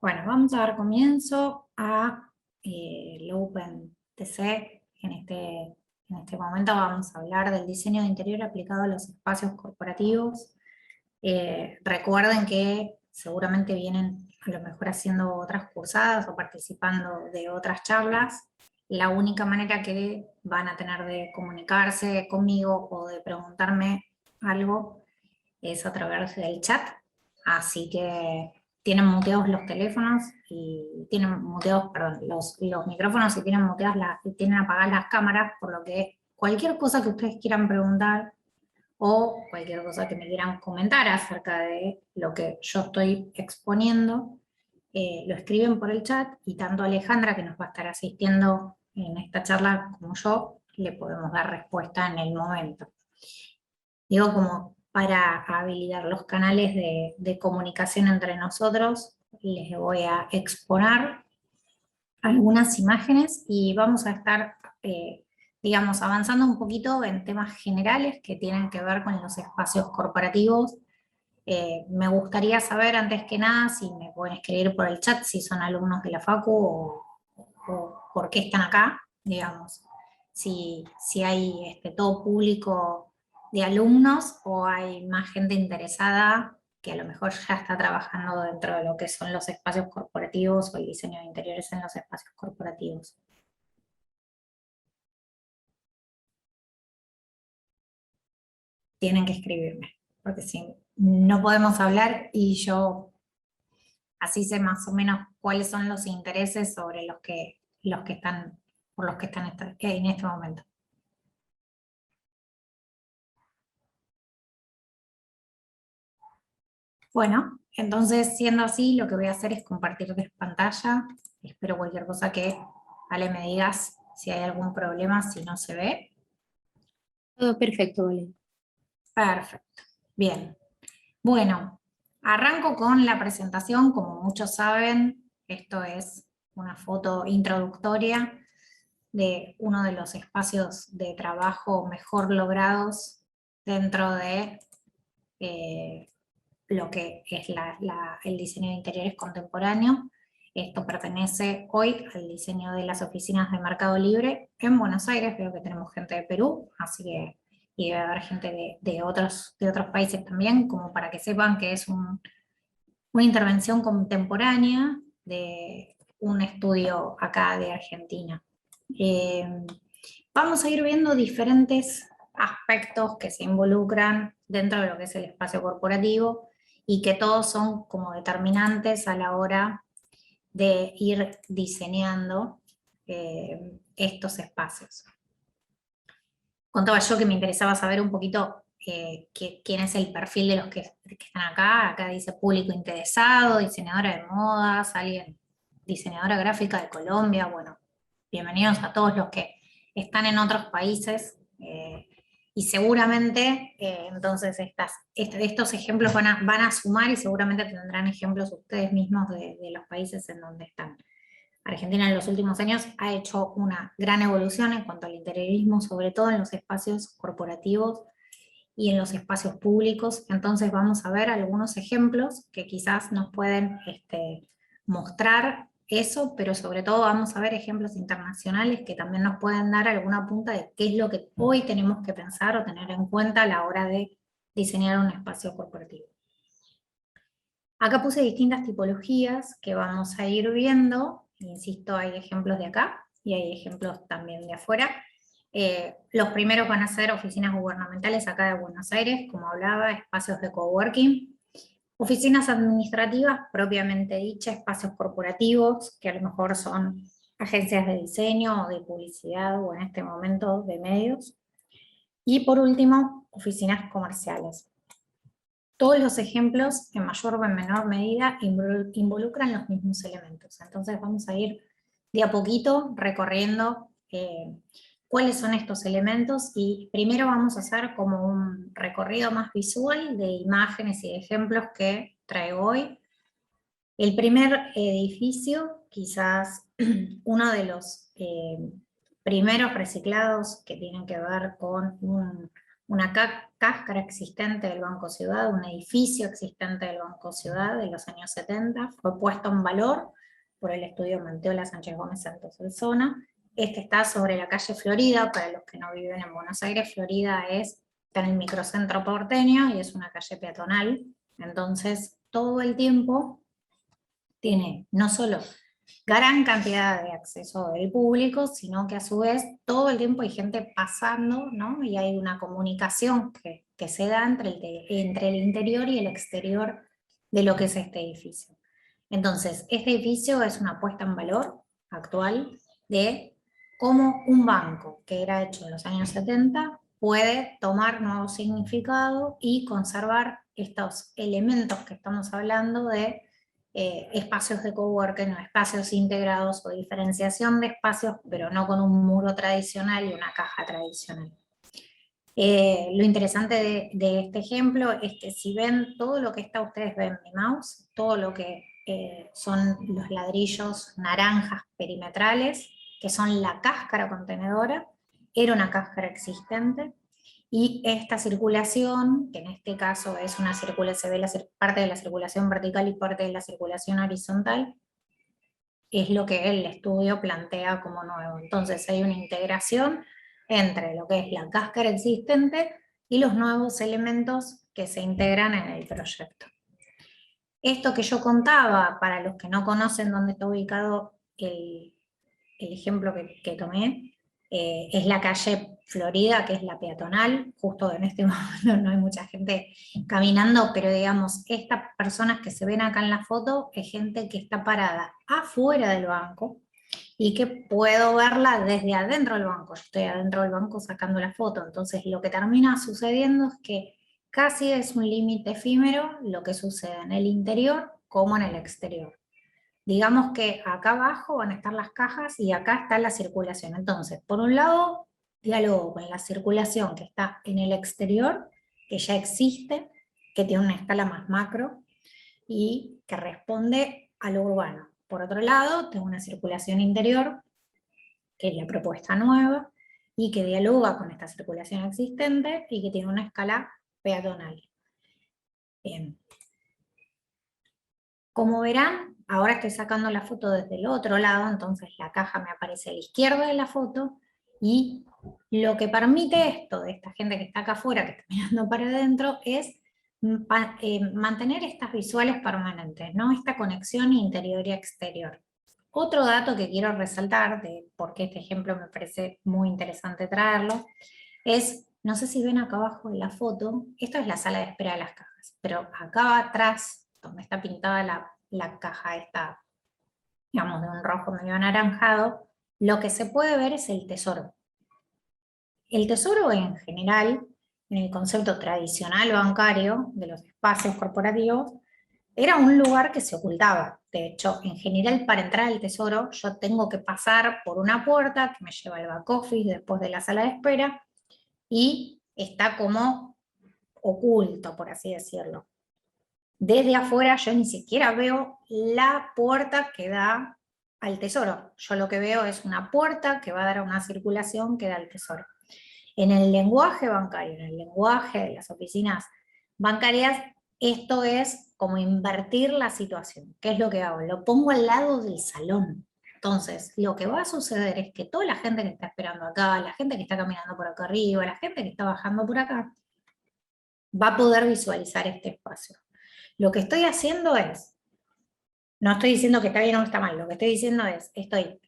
Bueno, vamos a dar comienzo a el OpenTC. En este momento vamos a hablar del diseño de interior aplicado a los espacios corporativos. Recuerden que seguramente vienen a lo mejor haciendo otras cursadas o participando de otras charlas. La única manera que van a tener de comunicarse conmigo o de preguntarme algo es a través del chat. Así que tienen muteados los teléfonos y tienen muteados, perdón, los micrófonos y tienen muteadas y tienen apagadas las cámaras, por lo que cualquier cosa que ustedes quieran preguntar o cualquier cosa que me quieran comentar acerca de lo que yo estoy exponiendo, lo escriben por el chat y tanto Alejandra, que nos va a estar asistiendo en esta charla, como yo, le podemos dar respuesta en el momento. Digo, como para habilitar los canales de comunicación entre nosotros, les voy a exponer algunas imágenes y vamos a estar, digamos, avanzando un poquito en temas generales que tienen que ver con los espacios corporativos. Me gustaría saber, antes que nada, si me pueden escribir por el chat, si son alumnos de la Facu o por qué están acá, digamos. Si hay todo público de alumnos o hay más gente interesada que a lo mejor ya está trabajando dentro de lo que son los espacios corporativos o el diseño de interiores en los espacios corporativos. Tienen que escribirme, porque si no podemos hablar y yo así sé más o menos cuáles son los intereses sobre los que están, por los que están en este momento. Bueno, entonces siendo así, lo que voy a hacer es compartirles pantalla. Espero cualquier cosa que, Ale, me digas si hay algún problema, si no se ve. Todo perfecto, vale. Perfecto. Bien. Bueno, arranco con la presentación. Como muchos saben, esto es una foto introductoria de uno de los espacios de trabajo mejor logrados dentro de lo que es el diseño de interiores contemporáneo. Esto pertenece hoy al diseño de las oficinas de Mercado Libre en Buenos Aires. Veo que tenemos gente de Perú, así que y debe haber gente de otros países también, como para que sepan que es una intervención contemporánea de un estudio acá de Argentina. Vamos a ir viendo diferentes aspectos que se involucran dentro de lo que es el espacio corporativo y que todos son como determinantes a la hora de ir diseñando estos espacios. Contaba yo que me interesaba saber un poquito quién es el perfil de los que están acá. Acá dice público interesado, diseñadora de modas, alguien, diseñadora gráfica de Colombia. Bueno, bienvenidos a todos los que están en otros países. Y seguramente, entonces, estos ejemplos van a sumar y seguramente tendrán ejemplos ustedes mismos de los países en donde están. Argentina en los últimos años ha hecho una gran evolución en cuanto al interiorismo, sobre todo en los espacios corporativos y en los espacios públicos. Entonces vamos a ver algunos ejemplos que quizás nos pueden mostrar eso, pero sobre todo vamos a ver ejemplos internacionales que también nos pueden dar alguna punta de qué es lo que hoy tenemos que pensar o tener en cuenta a la hora de diseñar un espacio corporativo. Acá puse distintas tipologías que vamos a ir viendo. Insisto, hay ejemplos de acá y hay ejemplos también de afuera. Los primeros van a ser oficinas gubernamentales acá de Buenos Aires, como hablaba, espacios de coworking, oficinas administrativas propiamente dichas, espacios corporativos, que a lo mejor son agencias de diseño o de publicidad o en este momento de medios. Y por último, oficinas comerciales. Todos los ejemplos, en mayor o en menor medida, involucran los mismos elementos. Entonces vamos a ir de a poquito recorriendo cuáles son estos elementos y primero vamos a hacer como un recorrido más visual de imágenes y de ejemplos que traigo hoy. El primer edificio, quizás uno de los primeros reciclados que tienen que ver con un una cáscara existente del Banco Ciudad, un edificio existente del Banco Ciudad de los años 70, fue puesto en valor por el estudio Manteola Sánchez Gómez Santos Solsona. Este está sobre la calle Florida, para los que no viven en Buenos Aires, Florida está en el microcentro porteño y es una calle peatonal, entonces todo el tiempo tiene no solo gran cantidad de acceso del público, sino que a su vez todo el tiempo hay gente pasando, ¿no? Y hay una comunicación que se da entre el interior y el exterior de lo que es este edificio. Entonces, este edificio es una puesta en valor actual de cómo un banco que era hecho en los años 70 puede tomar nuevo significado y conservar estos elementos que estamos hablando de espacios de coworking o espacios integrados o diferenciación de espacios, pero no con un muro tradicional y una caja tradicional. Lo interesante de este ejemplo es que si ven todo lo que está, ustedes ven mi mouse, todo lo que son los ladrillos naranjas perimetrales, que son la cáscara contenedora, era una cáscara existente, y esta circulación, que en este caso es una circulación, se ve parte de la circulación vertical y parte de la circulación horizontal, es lo que el estudio plantea como nuevo. Entonces hay una integración entre lo que es la cáscara existente y los nuevos elementos que se integran en el proyecto. Esto que yo contaba, para los que no conocen dónde está ubicado el ejemplo que tomé, es la calle Florida, que es la peatonal. Justo en este momento no hay mucha gente caminando, pero digamos, estas personas que se ven acá en la foto es gente que está parada afuera del banco y que puedo verla desde adentro del banco. Yo estoy adentro del banco sacando la foto, entonces lo que termina sucediendo es que casi es un límite efímero lo que sucede en el interior como en el exterior. Digamos que acá abajo van a estar las cajas y acá está la circulación. Entonces, por un lado, diálogo con la circulación que está en el exterior, que ya existe, que tiene una escala más macro y que responde a lo urbano. Por otro lado, tengo una circulación interior, que es la propuesta nueva, y que dialoga con esta circulación existente y que tiene una escala peatonal. Bien. Como verán, ahora estoy sacando la foto desde el otro lado, entonces la caja me aparece a la izquierda de la foto, y lo que permite esto de esta gente que está acá afuera, que está mirando para adentro, es mantener estas visuales permanentes, ¿no? Esta conexión interior y exterior. Otro dato que quiero resaltar, de por qué este ejemplo me parece muy interesante traerlo, es, no sé si ven acá abajo en la foto, esto es la sala de espera de las cajas, pero acá atrás, donde está pintada la caja esta, digamos, de un rojo medio anaranjado, lo que se puede ver es el tesoro. El tesoro en general, en el concepto tradicional bancario de los espacios corporativos, era un lugar que se ocultaba. De hecho, en general, para entrar al tesoro, yo tengo que pasar por una puerta que me lleva al back office después de la sala de espera, y está como oculto, por así decirlo. Desde afuera yo ni siquiera veo la puerta que da al tesoro. Yo lo que veo es una puerta que va a dar a una circulación que da al tesoro. En el lenguaje bancario, en el lenguaje de las oficinas bancarias, esto es como invertir la situación. ¿Qué es lo que hago? Lo pongo al lado del salón. Entonces, lo que va a suceder es que toda la gente que está esperando acá, la gente que está caminando por acá arriba, la gente que está bajando por acá, va a poder visualizar este espacio. Lo que estoy haciendo es, no estoy diciendo que está bien o está mal, lo que estoy diciendo es, estoy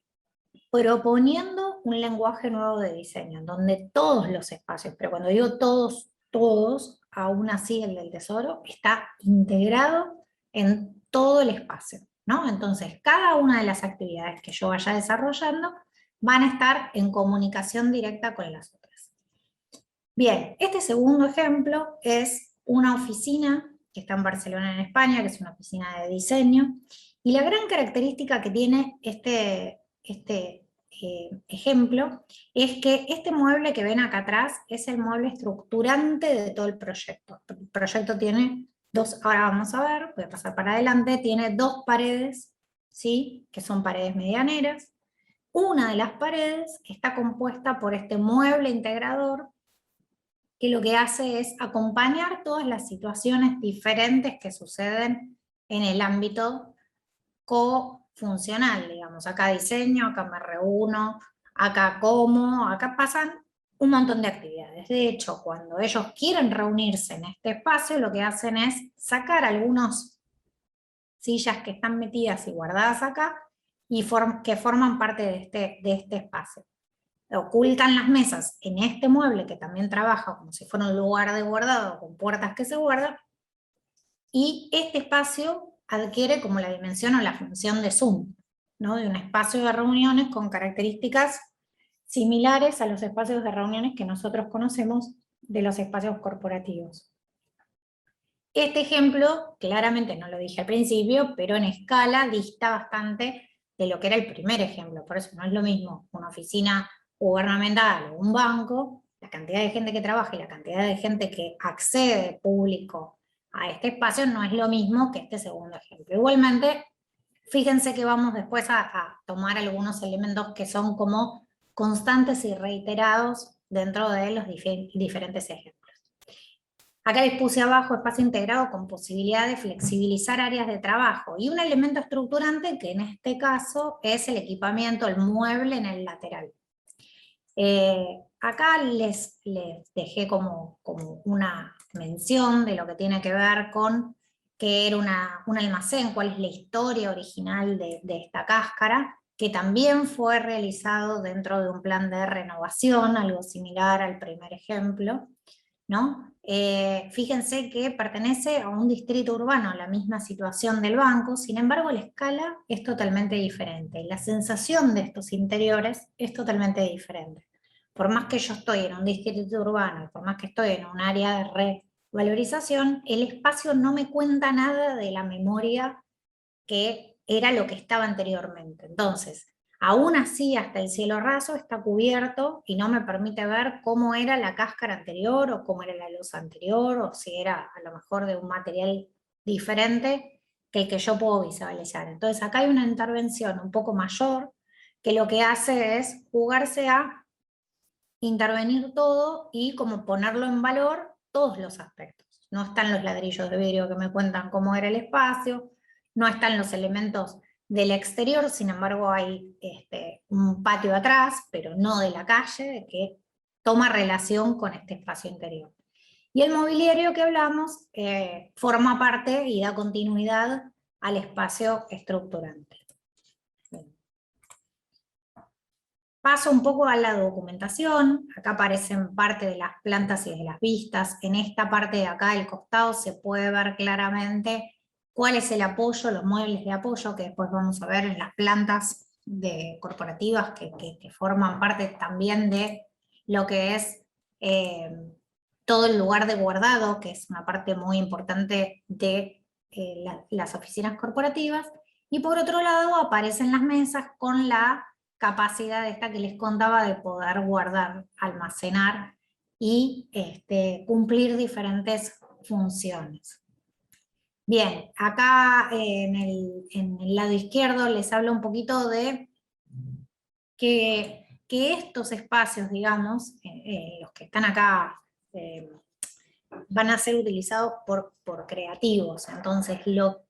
proponiendo un lenguaje nuevo de diseño, donde todos los espacios, pero cuando digo todos, todos, aún así el del tesoro, está integrado en todo el espacio, ¿no? Entonces, cada una de las actividades que yo vaya desarrollando van a estar en comunicación directa con las otras. Bien, este segundo ejemplo es una oficina que está en Barcelona, en España, que es una oficina de diseño, y la gran característica que tiene este ejemplo es que este mueble que ven acá atrás es el mueble estructurante de todo el proyecto. El proyecto tiene dos, ahora vamos a ver, voy a pasar para adelante, tiene dos paredes, ¿sí? Que son paredes medianeras. Una de las paredes está compuesta por este mueble integrador, que lo que hace es acompañar todas las situaciones diferentes que suceden en el ámbito cofuncional, digamos. Acá diseño, acá me reúno, acá como, acá pasan un montón de actividades. De hecho, cuando ellos quieren reunirse en este espacio, lo que hacen es sacar algunas sillas que están metidas y guardadas acá y que forman parte de este espacio. Ocultan las mesas en este mueble que también trabaja como si fuera un lugar de guardado con puertas que se guardan, y este espacio adquiere como la dimensión o la función de Zoom, ¿no? De un espacio de reuniones con características similares a los espacios de reuniones que nosotros conocemos de los espacios corporativos. Este ejemplo, claramente no lo dije al principio, pero en escala dista bastante de lo que era el primer ejemplo, por eso no es lo mismo una oficina gubernamental o un banco, la cantidad de gente que trabaja y la cantidad de gente que accede público a este espacio no es lo mismo que este segundo ejemplo. Igualmente, fíjense que vamos después a tomar algunos elementos que son como constantes y reiterados dentro de los diferentes ejemplos. Acá les puse abajo espacio integrado con posibilidad de flexibilizar áreas de trabajo y un elemento estructurante que en este caso es el equipamiento, el mueble en el lateral. Acá les dejé como una mención de lo que tiene que ver con qué era un almacén, cuál es la historia original de esta cáscara, que también fue realizado dentro de un plan de renovación, algo similar al primer ejemplo, ¿no? Fíjense que pertenece a un distrito urbano, la misma situación del banco, sin embargo la escala es totalmente diferente, la sensación de estos interiores es totalmente diferente. Por más que yo estoy en un distrito urbano, por más que estoy en un área de revalorización, el espacio no me cuenta nada de la memoria que era lo que estaba anteriormente. Entonces, aún así, hasta el cielo raso está cubierto y no me permite ver cómo era la cáscara anterior, o cómo era la losa anterior, o si era a lo mejor de un material diferente que el que yo puedo visualizar. Entonces, acá hay una intervención un poco mayor que lo que hace es jugarse a intervenir todo y como ponerlo en valor todos los aspectos. No están los ladrillos de vidrio que me cuentan cómo era el espacio, no están los elementos del exterior, sin embargo hay un patio atrás, pero no de la calle, que toma relación con este espacio interior. Y el mobiliario que hablamos forma parte y da continuidad al espacio estructurante. Paso un poco a la documentación. Acá aparecen parte de las plantas y de las vistas. En esta parte de acá del costado se puede ver claramente cuál es el apoyo, los muebles de apoyo, que después vamos a ver en las plantas corporativas que forman parte también de lo que es todo el lugar de guardado, que es una parte muy importante de las oficinas corporativas. Y por otro lado aparecen las mesas con la capacidad esta que les contaba de poder guardar, almacenar y cumplir diferentes funciones. Bien, acá en el lado izquierdo les hablo un poquito de que estos espacios, digamos, los que están acá, van a ser utilizados por creativos, entonces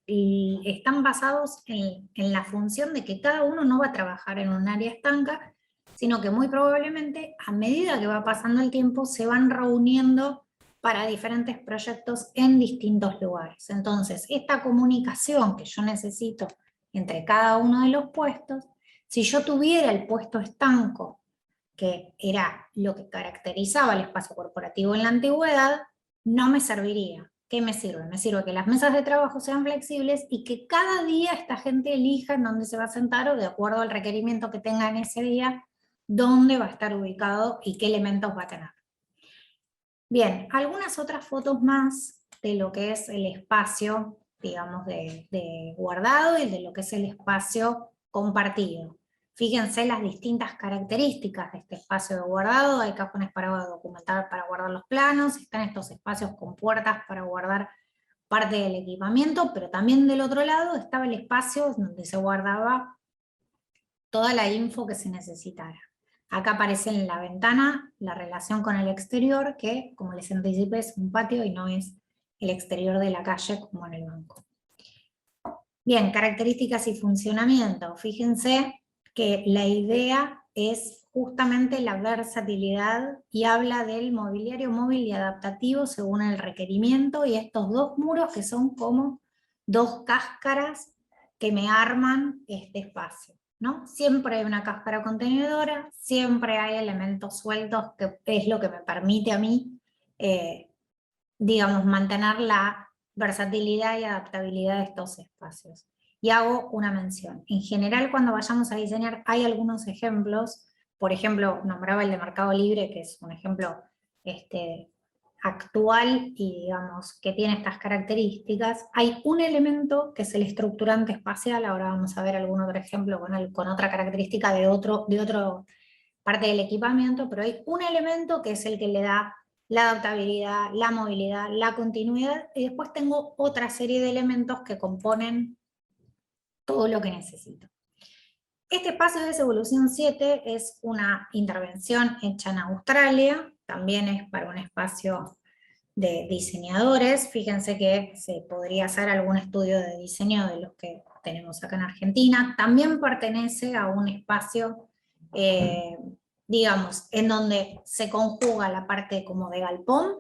están basados en la función de que cada uno no va a trabajar en un área estanca, sino que muy probablemente a medida que va pasando el tiempo se van reuniendo para diferentes proyectos en distintos lugares. Entonces, esta comunicación que yo necesito entre cada uno de los puestos, si yo tuviera el puesto estanco, que era lo que caracterizaba el espacio corporativo en la antigüedad, no me serviría. ¿Qué me sirve? Me sirve que las mesas de trabajo sean flexibles y que cada día esta gente elija en dónde se va a sentar o de acuerdo al requerimiento que tenga en ese día, dónde va a estar ubicado y qué elementos va a tener. Bien, algunas otras fotos más de lo que es el espacio, digamos, de guardado y de lo que es el espacio compartido. Fíjense las distintas características de este espacio de guardado. Hay cajones para documentar, para guardar los planos, están estos espacios con puertas para guardar parte del equipamiento, pero también del otro lado estaba el espacio donde se guardaba toda la info que se necesitara. Acá aparece en la ventana la relación con el exterior, que como les anticipé es un patio y no es el exterior de la calle como en el banco. Bien, características y funcionamiento. Fíjense que la idea es justamente la versatilidad y habla del mobiliario móvil y adaptativo según el requerimiento, y estos dos muros que son como dos cáscaras que me arman este espacio, ¿no? Siempre hay una cáscara contenedora, siempre hay elementos sueltos, que es lo que me permite a mí, digamos, mantener la versatilidad y adaptabilidad de estos espacios. Y hago una mención. En general, cuando vayamos a diseñar, hay algunos ejemplos. Por ejemplo, nombraba el de Mercado Libre, que es un ejemplo actual y, digamos, que tiene estas características. Hay un elemento que es el estructurante espacial. Ahora vamos a ver algún otro ejemplo con otra característica de otro parte del equipamiento, pero hay un elemento que es el que le da la adaptabilidad, la movilidad, la continuidad, y después tengo otra serie de elementos que componen todo lo que necesito. Este espacio de Evolución 7 es una intervención hecha en Australia, también es para un espacio de diseñadores. Fíjense que se podría hacer algún estudio de diseño de los que tenemos acá en Argentina. También pertenece a un espacio, digamos, en donde se conjuga la parte como de galpón,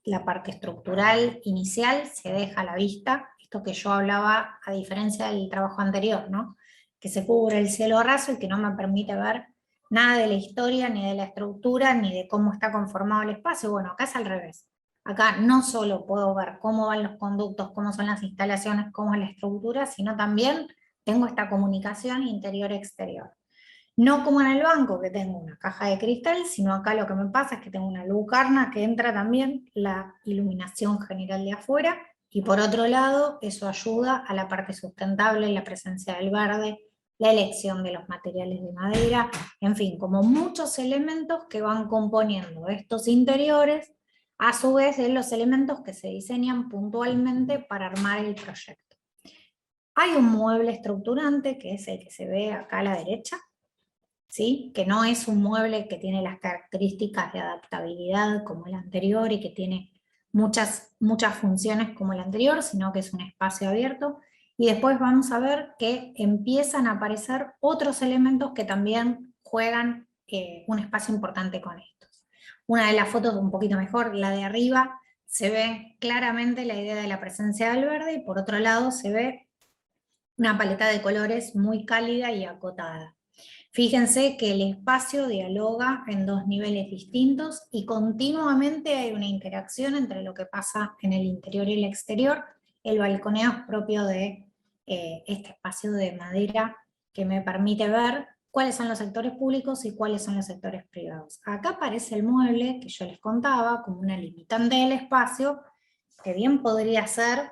la parte estructural inicial se deja a la vista, esto que yo hablaba a diferencia del trabajo anterior, ¿no? Que se cubre el cielo raso y que no me permite ver nada de la historia, ni de la estructura, ni de cómo está conformado el espacio. Bueno, acá es al revés. Acá no solo puedo ver cómo van los conductos, cómo son las instalaciones, cómo es la estructura, sino también tengo esta comunicación interior-exterior. No como en el banco, que tengo una caja de cristal, sino acá lo que me pasa es que tengo una lucarna que entra también la iluminación general de afuera, y por otro lado, eso ayuda a la parte sustentable, la presencia del verde, la elección de los materiales de madera, en fin, como muchos elementos que van componiendo estos interiores, a su vez de los elementos que se diseñan puntualmente para armar el proyecto. Hay un mueble estructurante, que es el que se ve acá a la derecha, ¿sí? Que no es un mueble que tiene las características de adaptabilidad como el anterior y que tiene muchas funciones como el anterior, sino que es un espacio abierto. Y después vamos a ver que empiezan a aparecer otros elementos que también juegan un espacio importante con estos. Una de las fotos un poquito mejor, la de arriba, se ve claramente la idea de la presencia del verde, y por otro lado se ve una paleta de colores muy cálida y acotada. Fíjense que el espacio dialoga en dos niveles distintos y continuamente hay una interacción entre lo que pasa en el interior y el exterior. El balconeo es propio de este espacio de madera que me permite ver cuáles son los sectores públicos y cuáles son los sectores privados. Acá aparece el mueble que yo les contaba como una limitante del espacio, que bien podría ser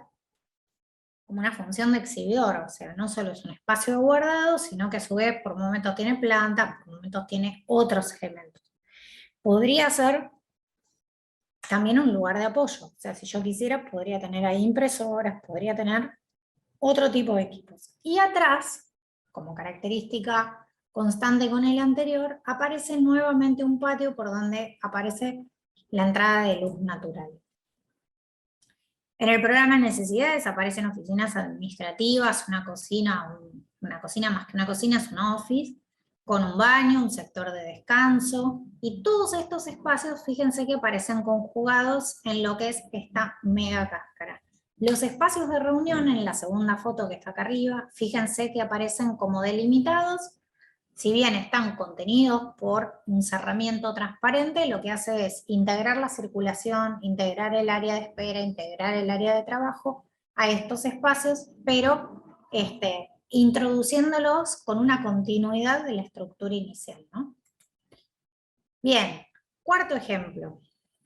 como una función de exhibidor, o sea, no solo es un espacio guardado, sino que a su vez por momentos tiene planta, por momentos tiene otros elementos. Podría ser también un lugar de apoyo, o sea, si yo quisiera podría tener ahí impresoras, podría tener otro tipo de equipos. Y atrás, como característica constante con el anterior, aparece nuevamente un patio por donde aparece la entrada de luz natural. En el programa Necesidades aparecen oficinas administrativas, una cocina más que una cocina, es un office, con un baño, un sector de descanso, y todos estos espacios, fíjense que aparecen conjugados en lo que es esta mega cáscara. Los espacios de reunión en la segunda foto que está acá arriba, fíjense que aparecen como delimitados. Si bien están contenidos por un cerramiento transparente, lo que hace es integrar la circulación, integrar el área de espera, integrar el área de trabajo a estos espacios, pero introduciéndolos con una continuidad de la estructura inicial, ¿no? Bien, cuarto ejemplo.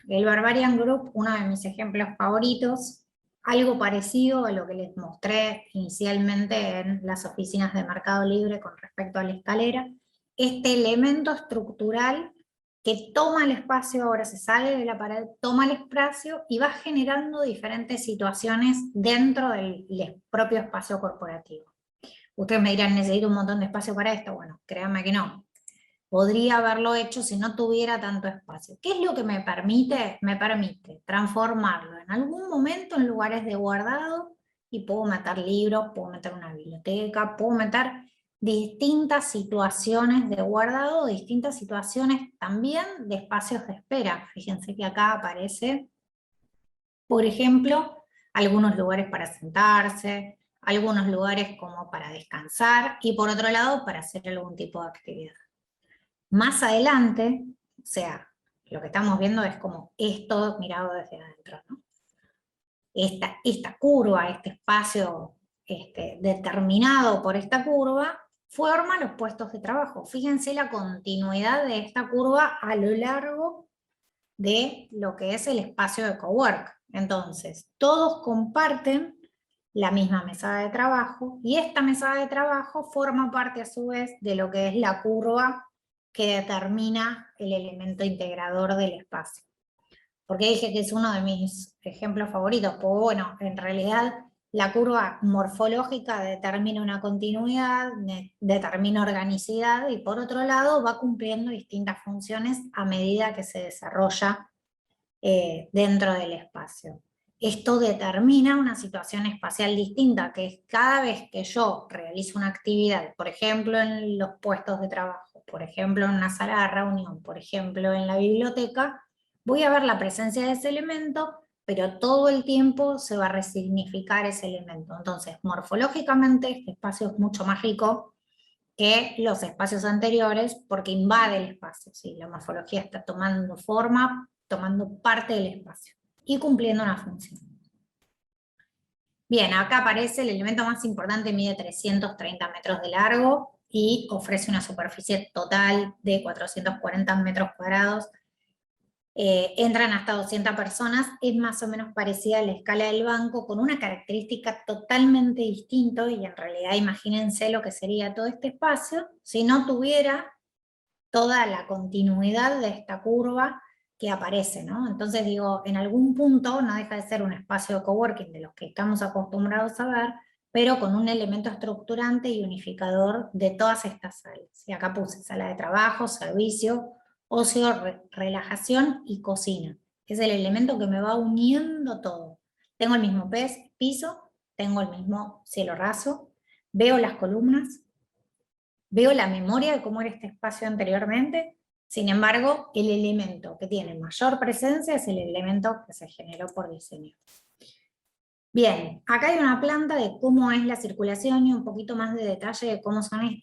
El Barbarian Group, uno de mis ejemplos favoritos, algo parecido a lo que les mostré inicialmente en las oficinas de Mercado Libre con respecto a la escalera. Este elemento estructural que toma el espacio, ahora se sale de la pared, toma el espacio y va generando diferentes situaciones dentro del propio espacio corporativo. Ustedes me dirán, ¿necesito un montón de espacio para esto? Bueno, créanme que no. podría haberlo hecho si no tuviera tanto espacio. ¿Qué es lo que me permite? Me permite transformarlo en algún momento en lugares de guardado, y puedo meter libros, puedo meter una biblioteca, puedo meter distintas situaciones de guardado, distintas situaciones también de espacios de espera. Fíjense que acá aparece, por ejemplo, algunos lugares para sentarse, algunos lugares como para descansar, y por otro lado para hacer algún tipo de actividad. Más adelante, o sea, lo que estamos viendo es como esto mirado desde adentro, ¿no? Esta curva, este espacio determinado por esta curva, forma los puestos de trabajo. Fíjense la continuidad de esta curva a lo largo de lo que es el espacio de cowork. Entonces, todos comparten la misma mesa de trabajo, y esta mesa de trabajo forma parte a su vez de lo que es la curva que determina el elemento integrador del espacio. ¿Por qué dije que es uno de mis ejemplos favoritos? Pues bueno, en realidad la curva morfológica determina una continuidad, determina organicidad, y por otro lado va cumpliendo distintas funciones a medida que se desarrolla dentro del espacio. Esto determina una situación espacial distinta, que es cada vez que yo realizo una actividad, por ejemplo en los puestos de trabajo, por ejemplo en una sala de reunión, por ejemplo en la biblioteca, voy a ver la presencia de ese elemento, pero todo el tiempo se va a resignificar ese elemento. Entonces, morfológicamente este espacio es mucho más rico que los espacios anteriores, porque invade el espacio, ¿sí? La morfología está tomando forma, tomando parte del espacio y cumpliendo una función. Bien, acá aparece el elemento más importante, mide 330 metros de largo y ofrece una superficie total de 440 metros cuadrados. Entran hasta 200 personas, es más o menos parecida a la escala del banco, con una característica totalmente distinta, y en realidad imagínense lo que sería todo este espacio si no tuviera toda la continuidad de esta curva que aparece, ¿no? Entonces digo, en algún punto no deja de ser un espacio de coworking de los que estamos acostumbrados a ver, pero con un elemento estructurante y unificador de todas estas salas. Y acá puse sala de trabajo, servicio, ocio, relajación y cocina. Es el elemento que me va uniendo todo. Tengo el mismo piso, tengo el mismo cielo raso, veo las columnas, veo la memoria de cómo era este espacio anteriormente. Sin embargo, el elemento que tiene mayor presencia es el elemento que se generó por diseño. Bien, acá hay una planta de cómo es la circulación y un poquito más de detalle de cómo son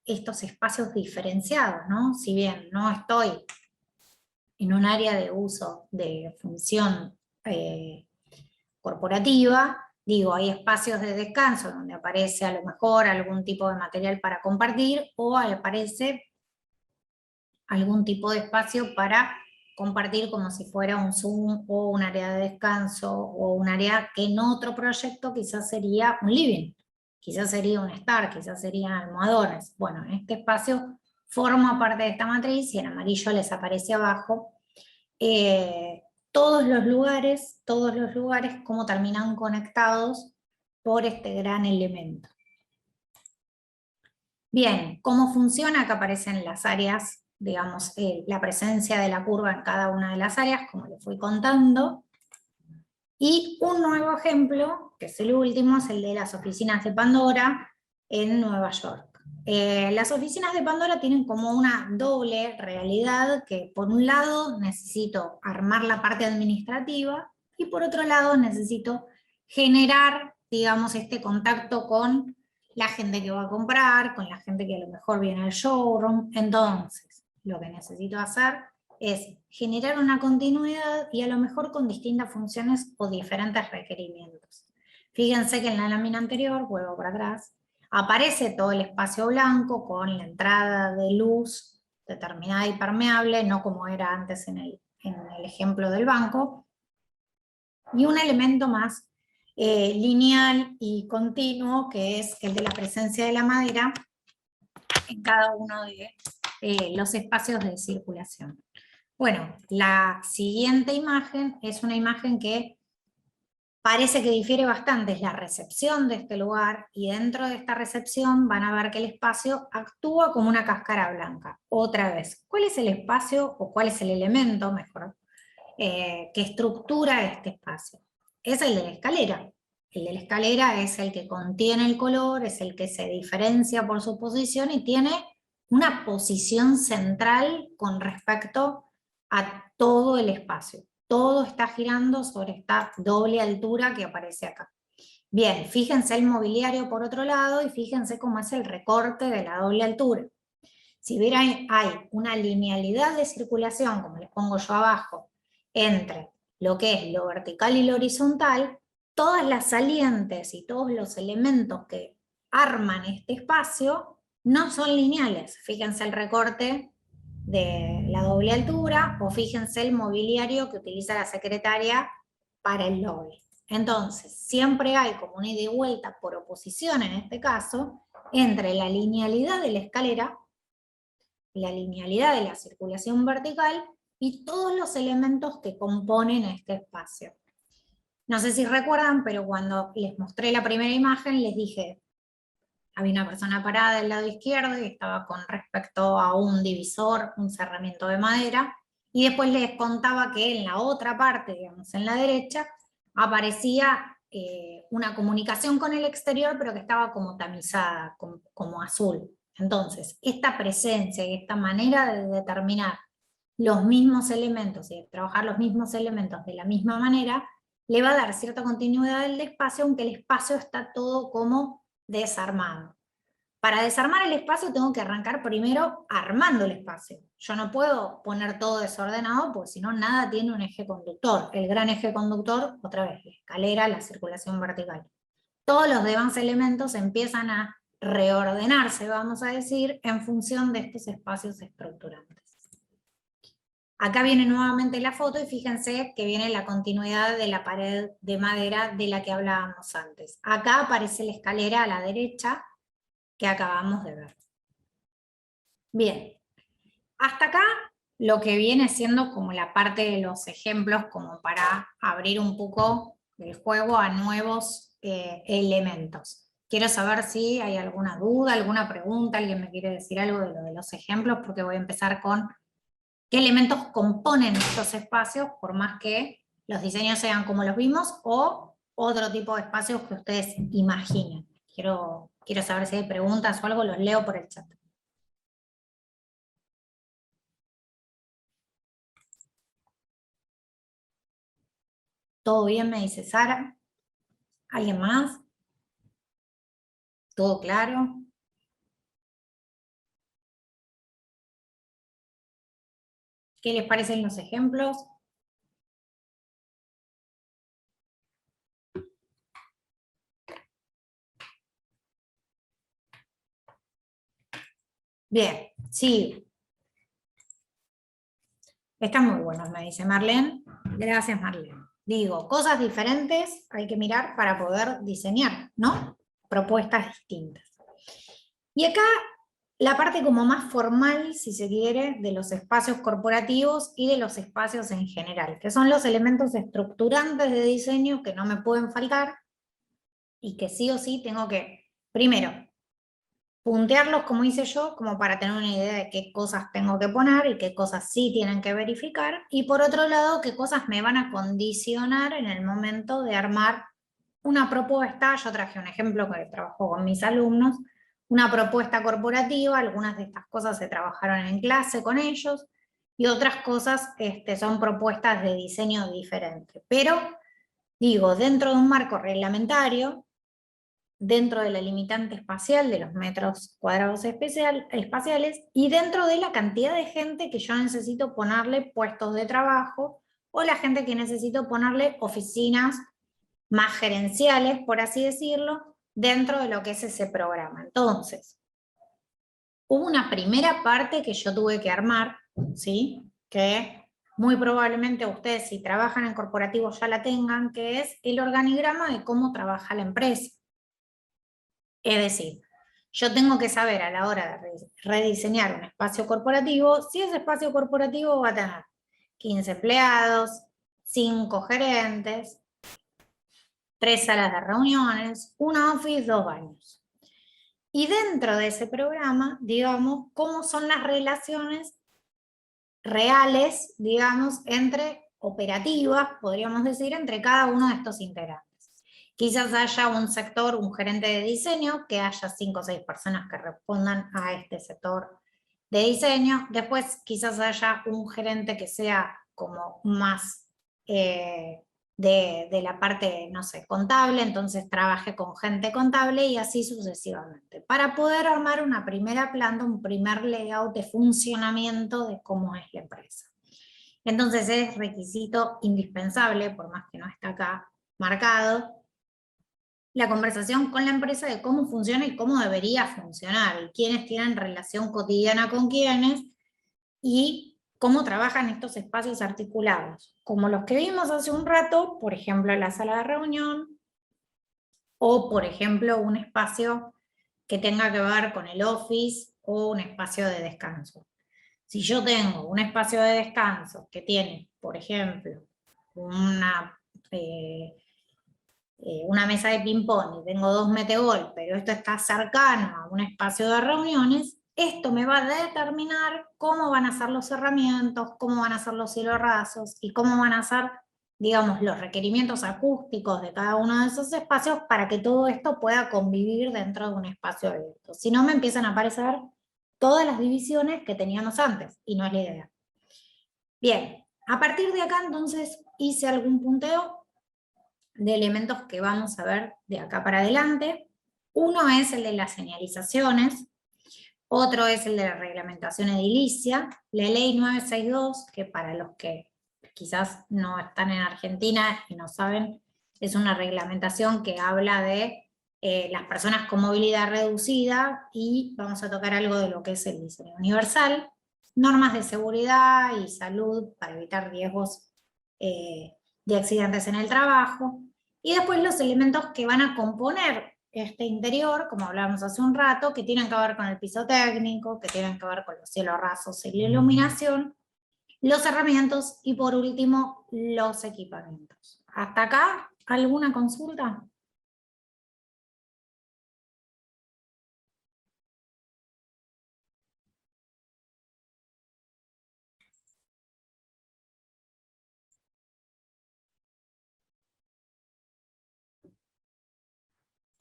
estos espacios diferenciados, ¿no? Si bien no estoy en un área de uso de función corporativa, digo, hay espacios de descanso donde aparece a lo mejor algún tipo de material para compartir, o aparece algún tipo de espacio para compartir como si fuera un Zoom o un área de descanso o un área que en otro proyecto quizás sería un living, quizás sería un estar, quizás serían almohadones. Bueno, en este espacio forma parte de esta matriz y en amarillo les aparece abajo todos los lugares cómo terminan conectados por este gran elemento. Bien, ¿cómo funciona? Acá aparecen las áreas, digamos, la presencia de la curva en cada una de las áreas, como les fui contando. Y un nuevo ejemplo, que es el último, es el de las oficinas de Pandora en Nueva York. Las oficinas de Pandora tienen como una doble realidad, que por un lado necesito armar la parte administrativa, y por otro lado necesito generar, digamos, este contacto con la gente que va a comprar, con la gente que a lo mejor viene al showroom. Entonces, lo que necesito hacer es generar una continuidad y a lo mejor con distintas funciones o diferentes requerimientos. Fíjense que en la lámina anterior, vuelvo para atrás, aparece todo el espacio blanco con la entrada de luz determinada y permeable, no como era antes en el ejemplo del banco, y un elemento más lineal y continuo, que es el de la presencia de la madera en cada uno de los espacios de circulación. Bueno, la siguiente imagen es una imagen que parece que difiere bastante es la recepción de este lugar, y dentro de esta recepción van a ver que el espacio actúa como una cáscara blanca. Otra vez, ¿cuál es el espacio o cuál es el elemento, mejor, que estructura este espacio? Es el de la escalera. El de la escalera es el que contiene el color, es el que se diferencia por su posición y tiene una posición central con respecto a todo el espacio. Todo está girando sobre esta doble altura que aparece acá. Bien, fíjense el mobiliario por otro lado y fíjense cómo es el recorte de la doble altura. Si bien hay una linealidad de circulación, como les pongo yo abajo, entre lo que es lo vertical y lo horizontal, todas las salientes y todos los elementos que arman este espacio no son lineales. Fíjense el recorte de la doble altura, o fíjense el mobiliario que utiliza la secretaria para el lobby. Entonces, siempre hay como una ida y vuelta por oposición en este caso, entre la linealidad de la escalera, la linealidad de la circulación vertical y todos los elementos que componen este espacio. No sé si recuerdan, pero cuando les mostré la primera imagen les dije, había una persona parada del lado izquierdo y estaba con respecto a un divisor, un cerramiento de madera, y después les contaba que en la otra parte, digamos en la derecha, aparecía una comunicación con el exterior, pero que estaba como tamizada, como azul. Entonces, esta presencia y esta manera de determinar los mismos elementos y de trabajar los mismos elementos de la misma manera, le va a dar cierta continuidad al espacio, aunque el espacio está todo como desarmado. Para desarmar el espacio tengo que arrancar primero armando el espacio. Yo no puedo poner todo desordenado porque si no nada tiene un eje conductor. El gran eje conductor, otra vez, la escalera, la circulación vertical. Todos los demás elementos empiezan a reordenarse, vamos a decir, en función de estos espacios estructurantes. Acá viene nuevamente la foto y fíjense que viene la continuidad de la pared de madera de la que hablábamos antes. Acá aparece la escalera a la derecha que acabamos de ver. Bien, hasta acá lo que viene siendo como la parte de los ejemplos, como para abrir un poco el juego a nuevos elementos. Quiero saber si hay alguna duda, alguna pregunta, alguien me quiere decir algo de lo de los ejemplos, porque voy a empezar con qué elementos componen estos espacios, por más que los diseños sean como los vimos, o otro tipo de espacios que ustedes imaginen. Quiero saber si hay preguntas o algo, los leo por el chat. ¿Todo bien? Me dice Sara. ¿Alguien más? ¿Todo claro? ¿Qué les parecen los ejemplos? Bien, sí. Están muy buenos, me dice Marlene. Gracias, Marlene. Digo, cosas diferentes hay que mirar para poder diseñar, ¿no? Propuestas distintas. Y acá la parte como más formal, si se quiere, de los espacios corporativos y de los espacios en general, que son los elementos estructurantes de diseño que no me pueden faltar y que sí o sí tengo que, primero, puntearlos como hice yo, como para tener una idea de qué cosas tengo que poner y qué cosas sí tienen que verificar, y por otro lado, qué cosas me van a condicionar en el momento de armar una propuesta. Yo traje un ejemplo que trabajo con mis alumnos, una propuesta corporativa, algunas de estas cosas se trabajaron en clase con ellos, y otras cosas son propuestas de diseño diferente. Pero, digo, dentro de un marco reglamentario, dentro de la limitante espacial de los metros cuadrados espaciales, y dentro de la cantidad de gente que yo necesito ponerle puestos de trabajo, o la gente que necesito ponerle oficinas más gerenciales, por así decirlo, dentro de lo que es ese programa. Entonces, hubo una primera parte que yo tuve que armar, ¿sí? Que muy probablemente ustedes, si trabajan en corporativos, ya la tengan, que es el organigrama de cómo trabaja la empresa. Es decir, yo tengo que saber a la hora de rediseñar un espacio corporativo, si ese espacio corporativo va a tener 15 empleados, 5 gerentes, 3 salas de reuniones, un office, 2 baños. Y dentro de ese programa, digamos, cómo son las relaciones reales, digamos, operativas, podríamos decir, entre cada uno de estos integrantes. Quizás haya un sector, un gerente de diseño, que haya 5 o 6 personas que respondan a este sector de diseño. Después quizás haya un gerente que sea como más de la parte, no sé, contable, entonces trabaje con gente contable y así sucesivamente, para poder armar una primera planta, un primer layout de funcionamiento de cómo es la empresa. Entonces es requisito indispensable, por más que no está acá marcado, la conversación con la empresa de cómo funciona y cómo debería funcionar, y quiénes tienen relación cotidiana con quiénes, y cómo trabajan estos espacios articulados, como los que vimos hace un rato, por ejemplo, la sala de reunión, o por ejemplo, un espacio que tenga que ver con el office, o un espacio de descanso. Si yo tengo un espacio de descanso que tiene, por ejemplo, una mesa de ping-pong y tengo 2 metegol, pero esto está cercano a un espacio de reuniones, esto me va a determinar cómo van a ser los cerramientos, cómo van a ser los cielos rasos y cómo van a ser, digamos, los requerimientos acústicos de cada uno de esos espacios para que todo esto pueda convivir dentro de un espacio abierto. Si no, me empiezan a aparecer todas las divisiones que teníamos antes, y no es la idea. Bien, a partir de acá entonces hice algún punteo de elementos que vamos a ver de acá para adelante. Uno es el de las señalizaciones, otro es el de la reglamentación edilicia, la ley 962, que para los que quizás no están en Argentina y no saben, es una reglamentación que habla de las personas con movilidad reducida, y vamos a tocar algo de lo que es el diseño universal, normas de seguridad y salud para evitar riesgos de accidentes en el trabajo, y después los elementos que van a componer este interior, como hablábamos hace un rato, que tienen que ver con el piso técnico, que tienen que ver con los cielos rasos y la iluminación, los herramientas y por último los equipamientos. ¿Hasta acá alguna consulta?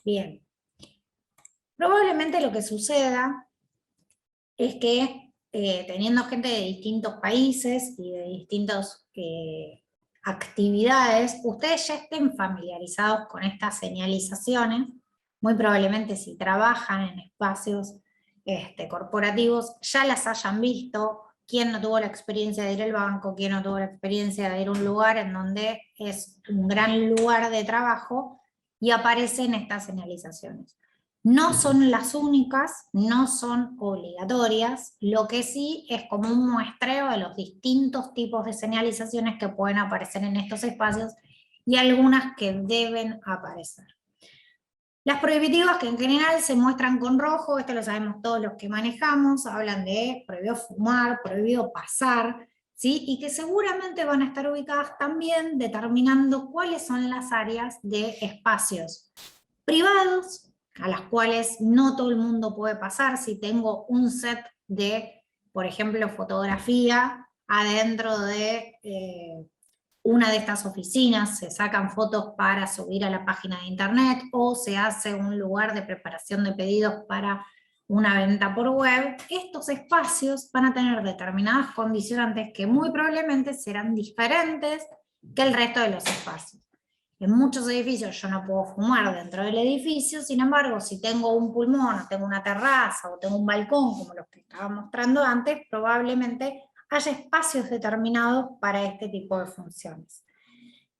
Bien. Probablemente lo que suceda es que teniendo gente de distintos países y de distintas actividades, ustedes ya estén familiarizados con estas señalizaciones. Muy probablemente si trabajan en espacios corporativos ya las hayan visto. ¿Quién no tuvo la experiencia de ir al banco? ¿Quién no tuvo la experiencia de ir a un lugar en donde es un gran lugar de trabajo y aparecen estas señalizaciones? No son las únicas, no son obligatorias, lo que sí es como un muestreo de los distintos tipos de señalizaciones que pueden aparecer en estos espacios y algunas que deben aparecer. Las prohibitivas, que en general se muestran con rojo, esto lo sabemos todos los que manejamos, hablan de prohibido fumar, prohibido pasar, ¿sí? Y que seguramente van a estar ubicadas también determinando cuáles son las áreas de espacios privados, a las cuales no todo el mundo puede pasar. Si tengo un set de, por ejemplo, fotografía adentro de una de estas oficinas, se sacan fotos para subir a la página de internet, o se hace un lugar de preparación de pedidos para una venta por web, estos espacios van a tener determinadas condicionantes que muy probablemente serán diferentes que el resto de los espacios. En muchos edificios yo no puedo fumar dentro del edificio, sin embargo, si tengo un pulmón, o tengo una terraza, o tengo un balcón, como los que estaba mostrando antes, probablemente haya espacios determinados para este tipo de funciones.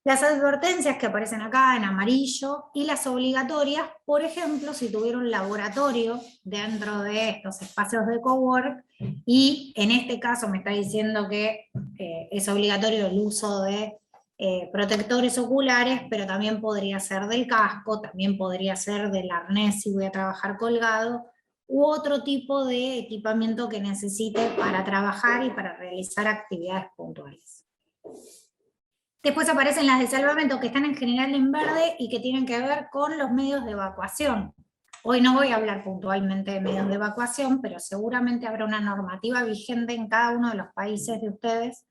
Las advertencias que aparecen acá en amarillo y las obligatorias, por ejemplo, si tuviera un laboratorio dentro de estos espacios de cowork, y en este caso me está diciendo que es obligatorio el uso de protectores oculares, pero también podría ser del casco, también podría ser del arnés si voy a trabajar colgado, u otro tipo de equipamiento que necesite para trabajar y para realizar actividades puntuales. Después aparecen las de salvamento que están en general en verde y que tienen que ver con los medios de evacuación. Hoy no voy a hablar puntualmente de medios de evacuación, pero seguramente habrá una normativa vigente en cada uno de los países de ustedes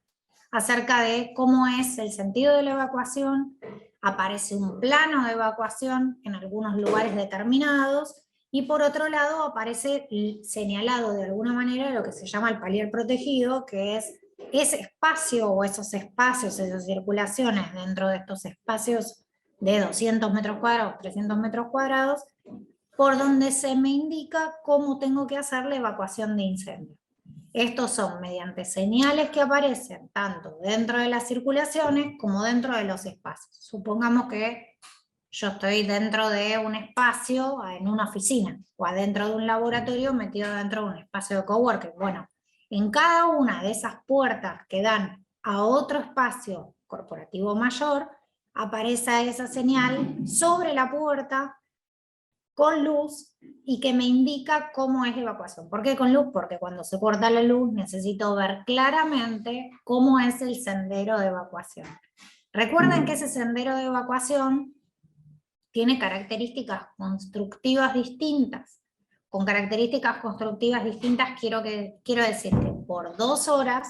acerca de cómo es el sentido de la evacuación. Aparece un plano de evacuación en algunos lugares determinados, y por otro lado aparece señalado de alguna manera lo que se llama el palier protegido, que es ese espacio o esos espacios, esas circulaciones dentro de estos espacios de 200 metros cuadrados, 300 metros cuadrados, por donde se me indica cómo tengo que hacer la evacuación de incendio. Estos son mediante señales que aparecen tanto dentro de las circulaciones como dentro de los espacios. Supongamos que yo estoy dentro de un espacio en una oficina o adentro de un laboratorio metido dentro de un espacio de coworking. Bueno, en cada una de esas puertas que dan a otro espacio corporativo mayor, aparece esa señal sobre la puerta con luz y que me indica cómo es la evacuación. ¿Por qué con luz? Porque cuando se corta la luz necesito ver claramente cómo es el sendero de evacuación. Recuerden que ese sendero de evacuación tiene características constructivas distintas. Con características constructivas distintas quiero decir que por 2 horas,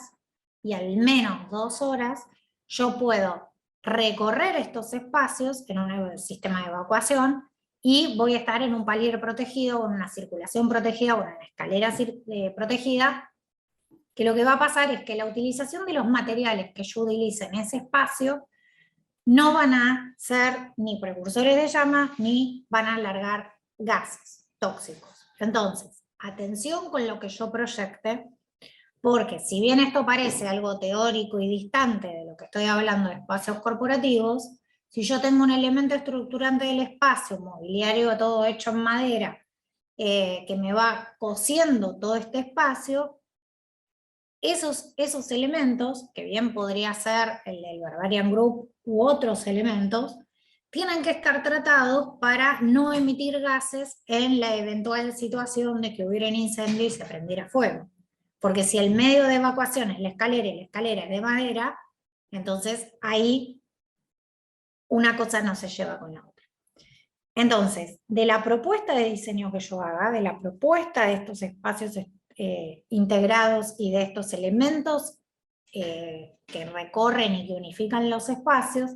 y al menos 2 horas, yo puedo recorrer estos espacios en un sistema de evacuación, y voy a estar en un palier protegido, o en una circulación protegida, o en una escalera protegida, que lo que va a pasar es que la utilización de los materiales que yo utilice en ese espacio no van a ser ni precursores de llama, ni van a largar gases tóxicos. Entonces, atención con lo que yo proyecte, porque si bien esto parece algo teórico y distante de lo que estoy hablando de espacios corporativos, si yo tengo un elemento estructurante del espacio, mobiliario todo hecho en madera, que me va cosiendo todo este espacio, esos elementos, que bien podría ser el del Barbarian Group u otros elementos, tienen que estar tratados para no emitir gases en la eventual situación de que hubiera un incendio y se prendiera fuego. Porque si el medio de evacuación es la escalera y la escalera es de madera, entonces ahí una cosa no se lleva con la otra. Entonces, de la propuesta de diseño que yo haga, de la propuesta de estos espacios integrados y de estos elementos que recorren y que unifican los espacios,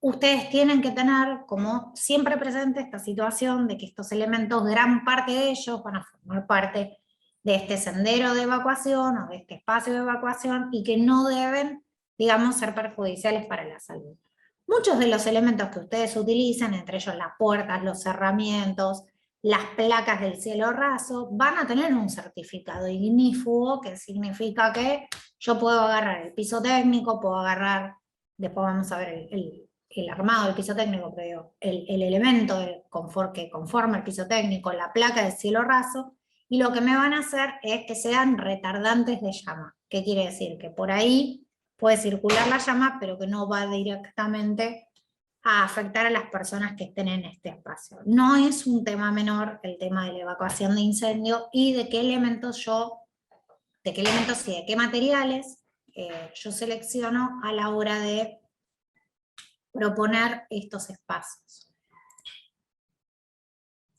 ustedes tienen que tener como siempre presente esta situación de que estos elementos, gran parte de ellos van a formar parte de este sendero de evacuación o de este espacio de evacuación, y que no deben, digamos, ser perjudiciales para la salud. Muchos de los elementos que ustedes utilizan, entre ellos las puertas, los cerramientos, las placas del cielo raso, van a tener un certificado ignífugo, que significa que yo puedo agarrar el piso técnico, puedo agarrar, después vamos a ver el armado del piso técnico, pero el elemento que conforma el piso técnico, la placa del cielo raso, y lo que me van a hacer es que sean retardantes de llama. ¿Qué quiere decir? Que por ahí puede circular la llama, pero que no va directamente a afectar a las personas que estén en este espacio. No es un tema menor el tema de la evacuación de incendio y de qué elementos y de qué materiales yo selecciono a la hora de proponer estos espacios.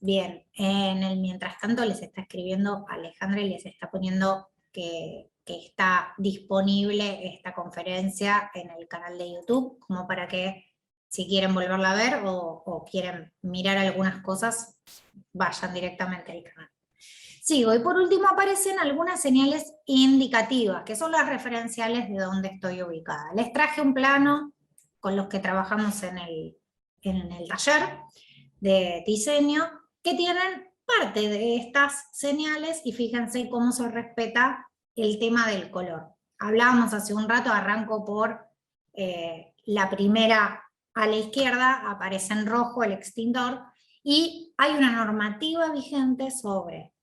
Bien, en el mientras tanto les está escribiendo Alejandra y les está poniendo que está disponible esta conferencia en el canal de YouTube, como para que si quieren volverla a ver o quieren mirar algunas cosas, vayan directamente al canal. Sigo, y por último aparecen algunas señales indicativas, que son las referenciales de dónde estoy ubicada. Les traje un plano con los que trabajamos en el taller de diseño, que tienen parte de estas señales, y fíjense cómo se respeta el tema del color. Hablábamos hace un rato, arranco por la primera a la izquierda, aparece en rojo el extintor, y hay una normativa vigente sobre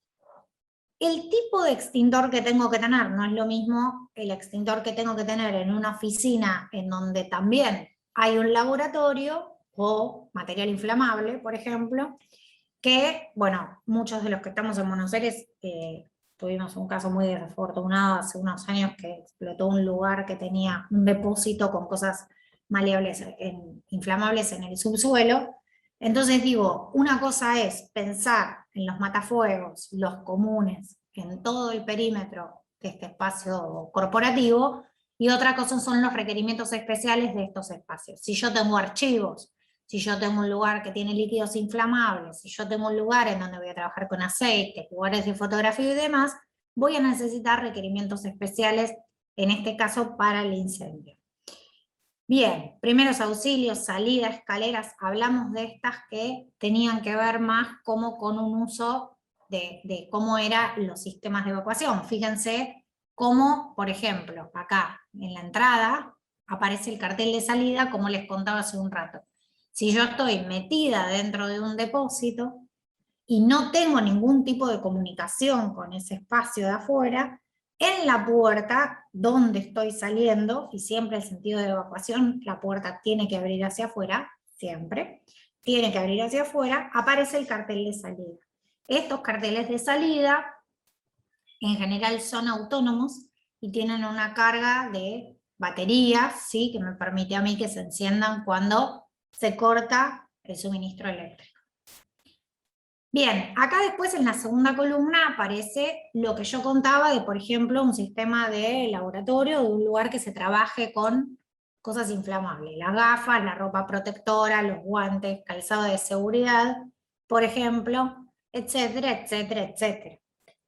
el tipo de extintor que tengo que tener. No es lo mismo el extintor que tengo que tener en una oficina en donde también hay un laboratorio o material inflamable, por ejemplo, que, bueno, muchos de los que estamos en Buenos Aires tuvimos un caso muy desafortunado hace unos años que explotó un lugar que tenía un depósito con cosas maleables, inflamables en el subsuelo. Entonces digo, una cosa es pensar en los matafuegos, los comunes, en todo el perímetro de este espacio corporativo, y otra cosa son los requerimientos especiales de estos espacios. Si yo tengo archivos, si yo tengo un lugar que tiene líquidos inflamables, si yo tengo un lugar en donde voy a trabajar con aceites, lugares de fotografía y demás, voy a necesitar requerimientos especiales, en este caso para el incendio. Bien, primeros auxilios, salida, escaleras, hablamos de estas que tenían que ver más como con un uso de cómo eran los sistemas de evacuación. Fíjense cómo, por ejemplo, acá en la entrada aparece el cartel de salida, como les contaba hace un rato. Si yo estoy metida dentro de un depósito y no tengo ningún tipo de comunicación con ese espacio de afuera, en la puerta donde estoy saliendo, y siempre el sentido de evacuación, la puerta tiene que abrir hacia afuera, siempre, tiene que abrir hacia afuera, aparece el cartel de salida. Estos carteles de salida, en general son autónomos, y tienen una carga de baterías, ¿sí? Que me permite a mí que se enciendan cuando se corta el suministro eléctrico. Bien, acá después en la segunda columna aparece lo que yo contaba de, por ejemplo, un sistema de laboratorio, de un lugar que se trabaje con cosas inflamables, las gafas, la ropa protectora, los guantes, calzado de seguridad, por ejemplo, etcétera, etcétera, etcétera.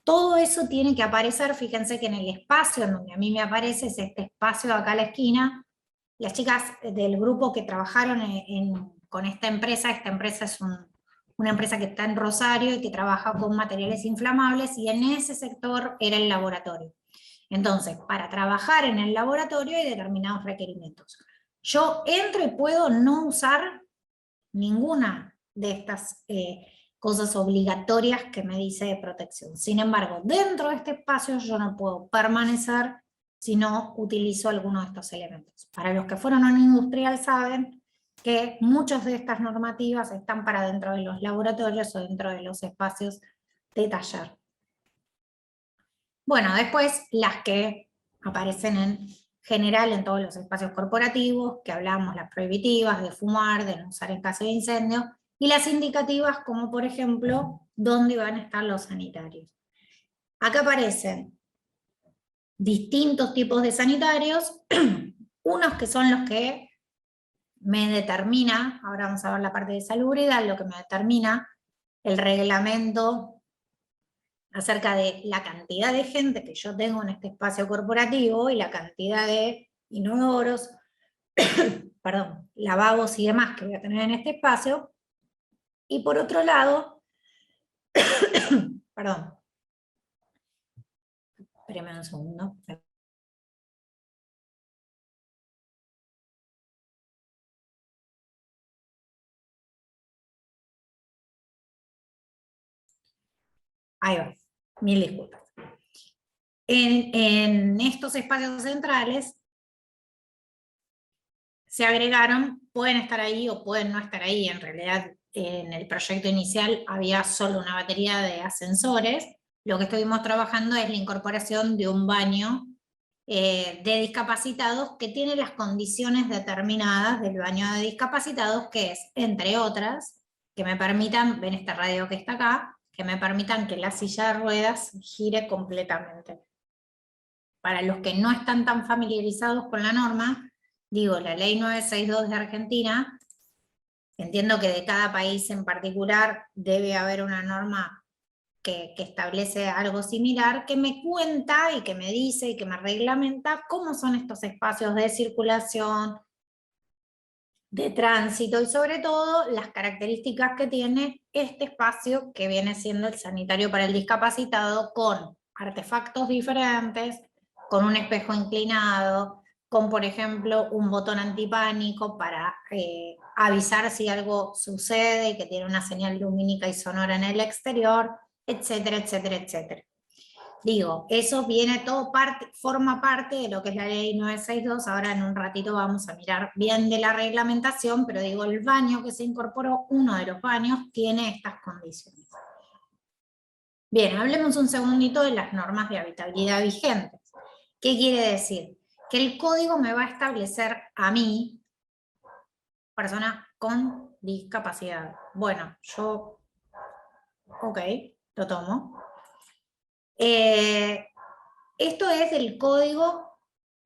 Todo eso tiene que aparecer, fíjense que en el espacio en donde a mí me aparece es este espacio de acá a la esquina. Las chicas del grupo que trabajaron con esta empresa es una empresa que está en Rosario y que trabaja con materiales inflamables, y en ese sector era el laboratorio. Entonces, para trabajar en el laboratorio hay determinados requerimientos. Yo entro y puedo no usar ninguna de estas cosas obligatorias que me dice de protección. Sin embargo, dentro de este espacio yo no puedo permanecer si no utilizo alguno de estos elementos. Para los que fueron a un industrial saben que muchas de estas normativas están para dentro de los laboratorios o dentro de los espacios de taller. Bueno, después las que aparecen en general en todos los espacios corporativos, que hablamos, las prohibitivas, de fumar, de no usar en caso de incendio, y las indicativas como por ejemplo, dónde van a estar los sanitarios. Acá aparecen distintos tipos de sanitarios, unos que son los que me determina, ahora vamos a ver la parte de salubridad, lo que me determina el reglamento acerca de la cantidad de gente que yo tengo en este espacio corporativo y la cantidad de inodoros, perdón, lavabos y demás que voy a tener en este espacio. Y por otro lado, perdón, espérame un segundo. Ahí va, mil disculpas. En estos espacios centrales se agregaron, pueden estar ahí o pueden no estar ahí, en realidad en el proyecto inicial había solo una batería de ascensores. Lo que estuvimos trabajando es la incorporación de un baño de discapacitados que tiene las condiciones determinadas del baño de discapacitados, que es, entre otras, que me permitan, ven este radio que está acá, que me permitan que la silla de ruedas gire completamente. Para los que no están tan familiarizados con la norma, digo, la ley 962 de Argentina, entiendo que de cada país en particular debe haber una norma que establece algo similar, que me cuenta y que me dice y que me reglamenta cómo son estos espacios de circulación, de tránsito, y sobre todo las características que tiene este espacio que viene siendo el sanitario para el discapacitado, con artefactos diferentes, con un espejo inclinado, con por ejemplo un botón antipánico para avisar si algo sucede y que tiene una señal lumínica y sonora en el exterior, etcétera, etcétera, etcétera. Digo, eso viene todo forma parte de lo que es la ley 962, ahora en un ratito vamos a mirar bien de la reglamentación, pero digo, el baño que se incorporó, uno de los baños, tiene estas condiciones. Bien, hablemos un segundito de las normas de habitabilidad vigentes. ¿Qué quiere decir? Que el código me va a establecer a mí personas con discapacidad. Bueno, yo, ok, lo tomo. Esto es del Código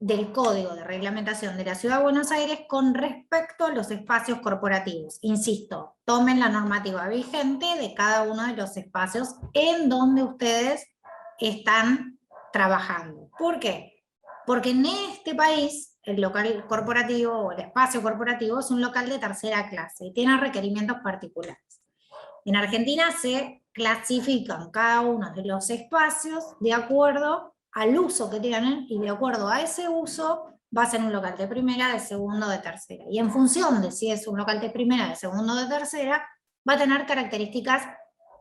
de Reglamentación de la Ciudad de Buenos Aires con respecto a los espacios corporativos. Insisto, tomen la normativa vigente de cada uno de los espacios en donde ustedes están trabajando. ¿Por qué? Porque en este país el local corporativo o el espacio corporativo es un local de tercera clase y tiene requerimientos particulares. En Argentina se clasifican cada uno de los espacios de acuerdo al uso que tienen y de acuerdo a ese uso va a ser un local de primera, de segundo, de tercera. Y en función de si es un local de primera, de segundo o de tercera, va a tener características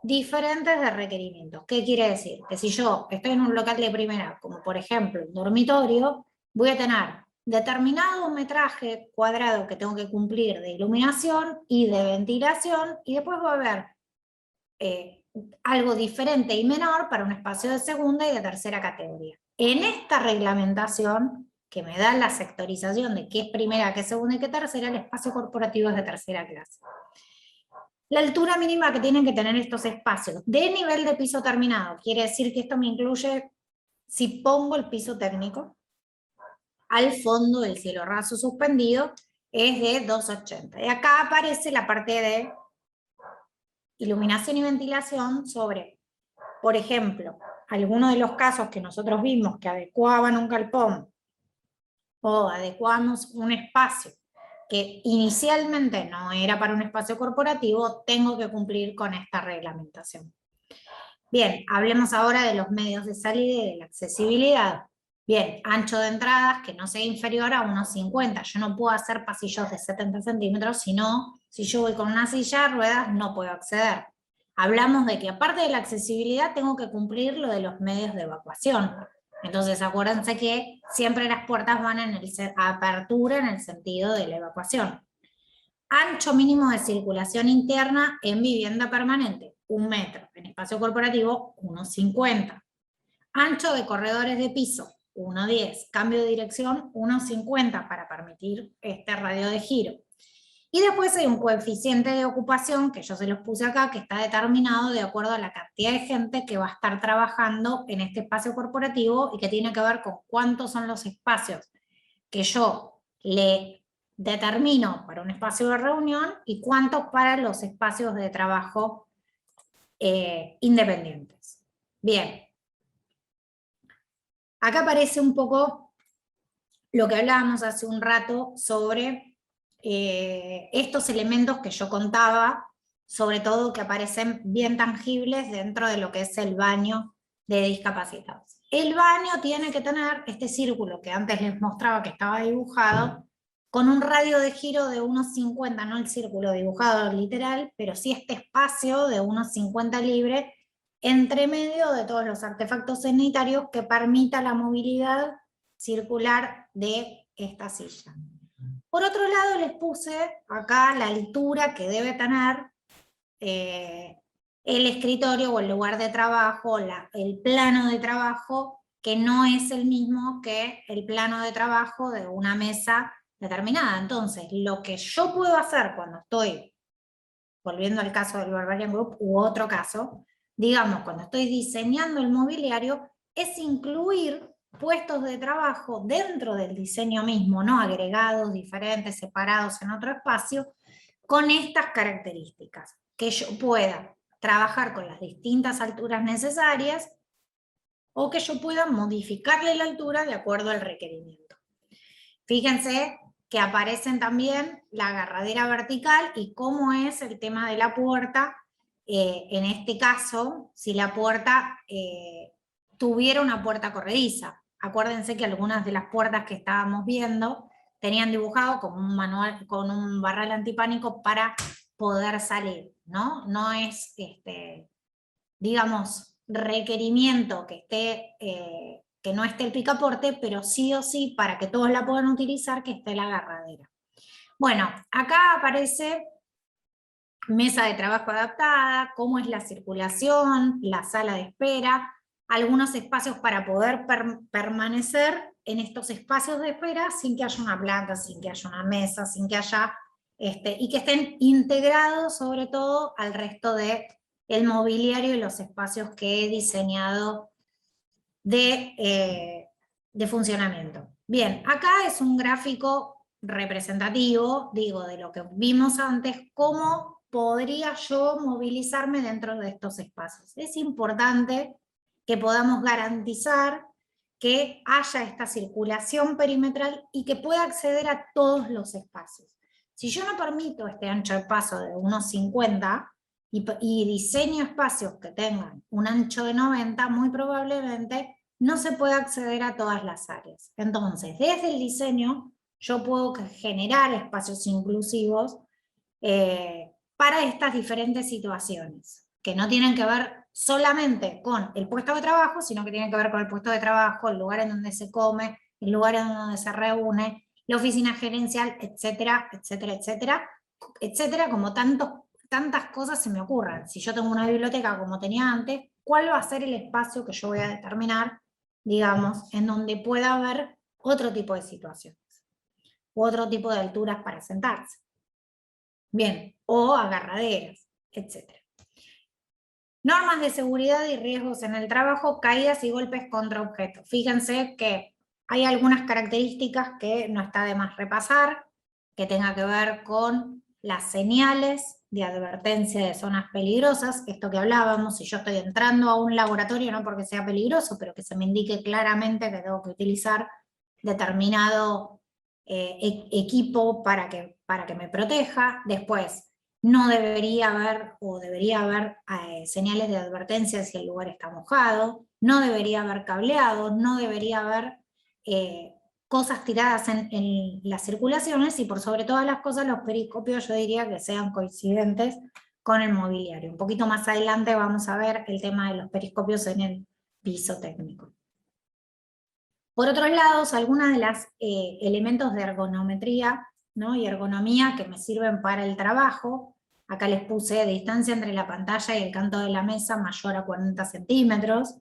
diferentes de requerimientos. ¿Qué quiere decir? Que si yo estoy en un local de primera, como por ejemplo un dormitorio, voy a tener determinado metraje cuadrado que tengo que cumplir de iluminación y de ventilación, y después va a haber algo diferente y menor para un espacio de segunda y de tercera categoría. En esta reglamentación, que me da la sectorización de qué es primera, qué es segunda y qué tercera, el espacio corporativo es de tercera clase. La altura mínima que tienen que tener estos espacios de nivel de piso terminado, quiere decir que esto me incluye, si pongo el piso técnico, al fondo del cielo raso suspendido, es de 2,80. Y acá aparece la parte de iluminación y ventilación sobre, por ejemplo, algunos de los casos que nosotros vimos que adecuaban un galpón o adecuamos un espacio que inicialmente no era para un espacio corporativo, tengo que cumplir con esta reglamentación. Bien, hablemos ahora de los medios de salida y de la accesibilidad. Bien, ancho de entradas que no sea inferior a unos 50. Yo no puedo hacer pasillos de 70 centímetros, sino si yo voy con una silla de ruedas no puedo acceder. Hablamos de que aparte de la accesibilidad tengo que cumplir lo de los medios de evacuación. Entonces acuérdense que siempre las puertas van en apertura en el sentido de la evacuación. Ancho mínimo de circulación interna en vivienda permanente, 1 metro. En espacio corporativo, 1,50. Ancho de corredores de piso, 1,10. Cambio de dirección, 1,50 para permitir este radio de giro. Y después hay un coeficiente de ocupación, que yo se los puse acá, que está determinado de acuerdo a la cantidad de gente que va a estar trabajando en este espacio corporativo y que tiene que ver con cuántos son los espacios que yo le determino para un espacio de reunión y cuántos para los espacios de trabajo independientes. Bien. Acá aparece un poco lo que hablábamos hace un rato sobre estos elementos que yo contaba, sobre todo que aparecen bien tangibles dentro de lo que es el baño de discapacitados. El baño tiene que tener este círculo que antes les mostraba que estaba dibujado, con un radio de giro de 1,50, no el círculo dibujado literal, pero sí este espacio de 1,50 libre, entre medio de todos los artefactos sanitarios que permita la movilidad circular de esta silla. Por otro lado, les puse acá la altura que debe tener el escritorio o el lugar de trabajo, el plano de trabajo, que no es el mismo que el plano de trabajo de una mesa determinada. Entonces, lo que yo puedo hacer cuando estoy, volviendo al caso del Barbarian Group u otro caso, digamos, cuando estoy diseñando el mobiliario, es incluir puestos de trabajo dentro del diseño mismo, no agregados, diferentes, separados en otro espacio, con estas características, que yo pueda trabajar con las distintas alturas necesarias o que yo pueda modificarle la altura de acuerdo al requerimiento. Fíjense que aparecen también la agarradera vertical y cómo es el tema de la puerta. En este caso, si la puerta tuviera una puerta corrediza. Acuérdense que algunas de las puertas que estábamos viendo tenían dibujado como un manual, con un barral antipánico para poder salir, ¿no? No es, digamos, requerimiento que esté... que no esté el picaporte, pero sí o sí, para que todos la puedan utilizar, que esté la agarradera. Bueno, acá aparece mesa de trabajo adaptada, cómo es la circulación, la sala de espera, algunos espacios para poder permanecer en estos espacios de espera sin que haya una planta, sin que haya una mesa, sin que haya y que estén integrados sobre todo al resto del mobiliario y los espacios que he diseñado de funcionamiento. Bien, acá es un gráfico representativo, digo, de lo que vimos antes, cómo podría yo movilizarme dentro de estos espacios. Es importante que podamos garantizar que haya esta circulación perimetral y que pueda acceder a todos los espacios. Si yo no permito este ancho de paso de unos 50 y diseño espacios que tengan un ancho de 90, muy probablemente no se puede acceder a todas las áreas. Entonces, desde el diseño, yo puedo generar espacios inclusivos para estas diferentes situaciones, que no tienen que ver solamente con el puesto de trabajo, sino que tienen que ver con el puesto de trabajo, el lugar en donde se come, el lugar en donde se reúne, la oficina gerencial, etcétera, etcétera, etcétera, etcétera, como tantas cosas se me ocurran. Si yo tengo una biblioteca como tenía antes, ¿cuál va a ser el espacio que yo voy a determinar, digamos, en donde pueda haber otro tipo de situaciones, u otro tipo de alturas para sentarse? Bien, o agarraderas, etc. Normas de seguridad y riesgos en el trabajo, caídas y golpes contra objetos. Fíjense que hay algunas características que no está de más repasar, que tenga que ver con las señales de advertencia de zonas peligrosas, esto que hablábamos, si yo estoy entrando a un laboratorio, no porque sea peligroso, pero que se me indique claramente que tengo que utilizar determinado equipo para que me proteja. Después, no debería haber, o debería haber señales de advertencia si el lugar está mojado, no debería haber cableado, no debería haber cosas tiradas en las circulaciones, y por sobre todas las cosas los periscopios yo diría que sean coincidentes con el mobiliario. Un poquito más adelante vamos a ver el tema de los periscopios en el piso técnico. Por otros lados, algunos de los elementos de ergonometría, ¿no?, y ergonomía que me sirven para el trabajo. Acá les puse distancia entre la pantalla y el canto de la mesa mayor a 40 centímetros,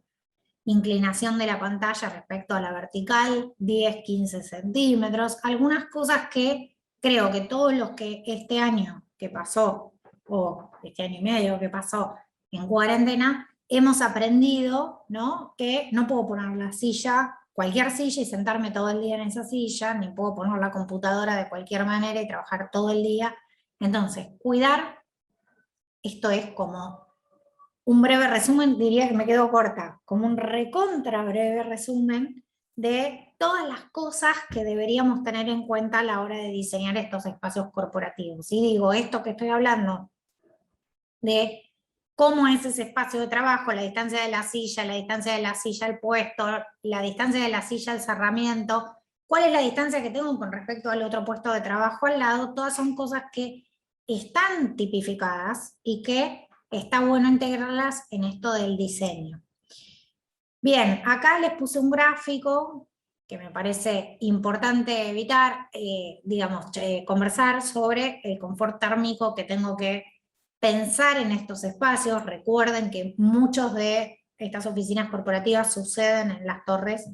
inclinación de la pantalla respecto a la vertical, 10-15 centímetros, algunas cosas que creo que todos los que este año que pasó, o este año y medio que pasó en cuarentena, hemos aprendido, ¿no?, que no puedo poner la silla, cualquier silla, y sentarme todo el día en esa silla, ni puedo poner la computadora de cualquier manera y trabajar todo el día. Entonces, cuidar, esto es como un breve resumen, diría que me quedo corta, como un recontra breve resumen de todas las cosas que deberíamos tener en cuenta a la hora de diseñar estos espacios corporativos. Y digo, esto que estoy hablando de cómo es ese espacio de trabajo, la distancia de la silla al puesto, la distancia de la silla al cerramiento, cuál es la distancia que tengo con respecto al otro puesto de trabajo al lado, todas son cosas que están tipificadas y que está bueno integrarlas en esto del diseño. Bien, acá les puse un gráfico que me parece importante evitar, conversar sobre el confort térmico que tengo que pensar en estos espacios. Recuerden que muchos de estas oficinas corporativas suceden en las torres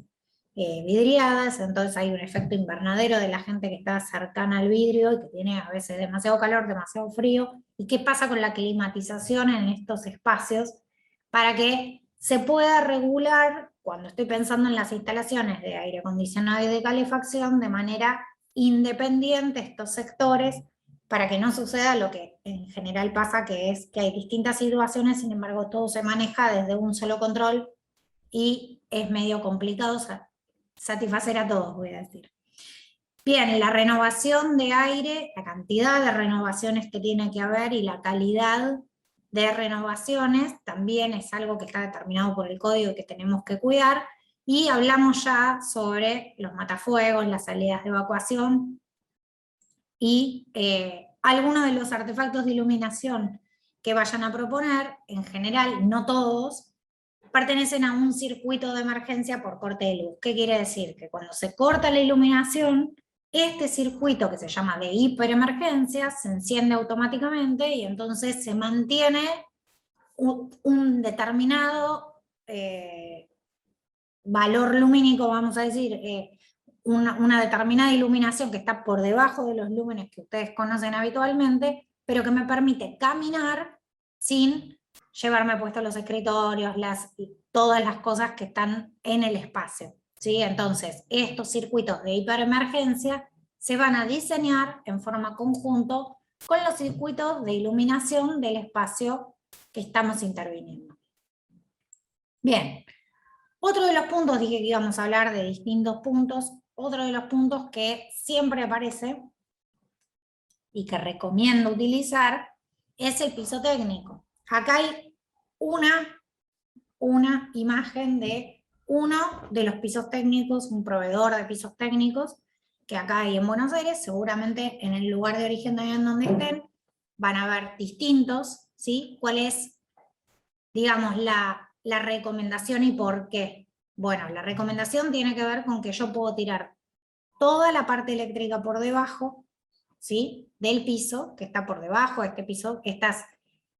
vidriadas, entonces hay un efecto invernadero de la gente que está cercana al vidrio y que tiene a veces demasiado calor, demasiado frío. ¿Y qué pasa con la climatización en estos espacios? Para que se pueda regular, cuando estoy pensando en las instalaciones de aire acondicionado y de calefacción, de manera independiente estos sectores, para que no suceda lo que en general pasa, que es que hay distintas situaciones, sin embargo todo se maneja desde un solo control y es medio complicado satisfacer a todos, voy a decir. Bien, la renovación de aire, la cantidad de renovaciones que tiene que haber y la calidad de renovaciones también es algo que está determinado por el código y que tenemos que cuidar. Y hablamos ya sobre los matafuegos, las salidas de evacuación y algunos de los artefactos de iluminación que vayan a proponer, en general, no todos, pertenecen a un circuito de emergencia por corte de luz. ¿Qué quiere decir? Que cuando se corta la iluminación, este circuito que se llama de hiperemergencia se enciende automáticamente y entonces se mantiene un determinado valor lumínico, vamos a decir, una determinada iluminación que está por debajo de los lúmenes que ustedes conocen habitualmente, pero que me permite caminar sin llevarme puestos los escritorios, todas las cosas que están en el espacio, ¿sí? Entonces, estos circuitos de hiperemergencia se van a diseñar en forma conjunto con los circuitos de iluminación del espacio que estamos interviniendo. Bien, otro de los puntos, dije que íbamos a hablar de distintos puntos, otro de los puntos que siempre aparece y que recomiendo utilizar es el piso técnico. Acá hay una imagen de uno de los pisos técnicos, un proveedor de pisos técnicos, que acá hay en Buenos Aires, seguramente en el lugar de origen de donde estén, van a ver distintos, ¿sí? ¿Cuál es, digamos, la recomendación y por qué? Bueno, la recomendación tiene que ver con que yo puedo tirar toda la parte eléctrica por debajo, ¿sí? Del piso, que está por debajo de este piso,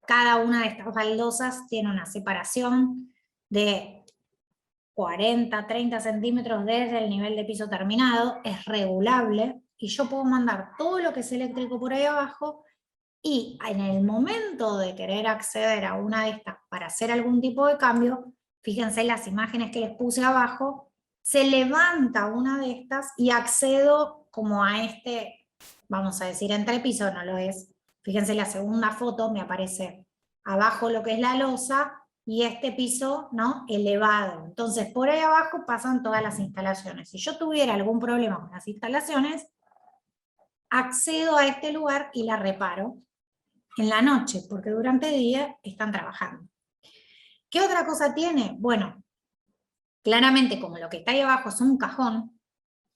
cada una de estas baldosas tiene una separación de 40, 30 centímetros desde el nivel de piso terminado, es regulable, y yo puedo mandar todo lo que es eléctrico por ahí abajo, y en el momento de querer acceder a una de estas para hacer algún tipo de cambio, fíjense las imágenes que les puse abajo, se levanta una de estas y accedo como a este, vamos a decir, entrepiso, no lo es. Fíjense la segunda foto, me aparece abajo lo que es la losa y este piso, ¿no?, elevado. Entonces, por ahí abajo pasan todas las instalaciones. Si yo tuviera algún problema con las instalaciones, accedo a este lugar y la reparo en la noche, porque durante el día están trabajando. ¿Qué otra cosa tiene? Bueno, claramente como lo que está ahí abajo es un cajón,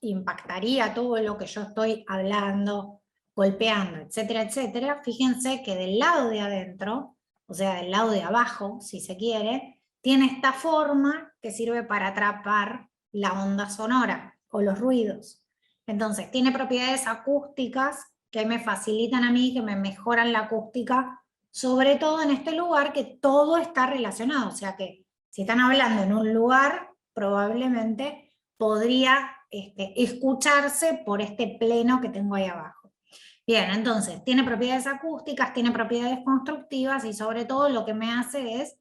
impactaría todo lo que yo estoy hablando, golpeando, etcétera, etcétera. Fíjense que del lado de adentro, o sea, del lado de abajo, si se quiere, tiene esta forma que sirve para atrapar la onda sonora o los ruidos. Entonces, tiene propiedades acústicas que me facilitan a mí, que me mejoran la acústica, sobre todo en este lugar que todo está relacionado. O sea que si están hablando en un lugar, probablemente podría escucharse por este pleno que tengo ahí abajo. Bien, entonces, tiene propiedades acústicas, tiene propiedades constructivas y sobre todo lo que me hace es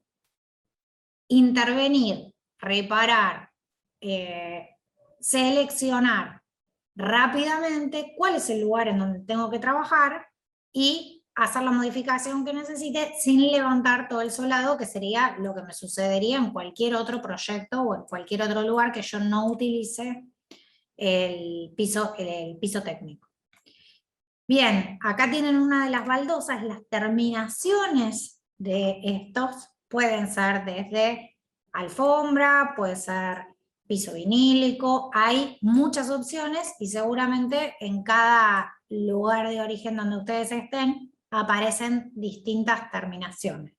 intervenir, reparar, seleccionar rápidamente cuál es el lugar en donde tengo que trabajar y hacer la modificación que necesite sin levantar todo el solado, que sería lo que me sucedería en cualquier otro proyecto o en cualquier otro lugar que yo no utilice el piso técnico. Bien, acá tienen una de las baldosas, las terminaciones de estos pueden ser desde alfombra, puede ser piso vinílico, hay muchas opciones y seguramente en cada lugar de origen donde ustedes estén aparecen distintas terminaciones.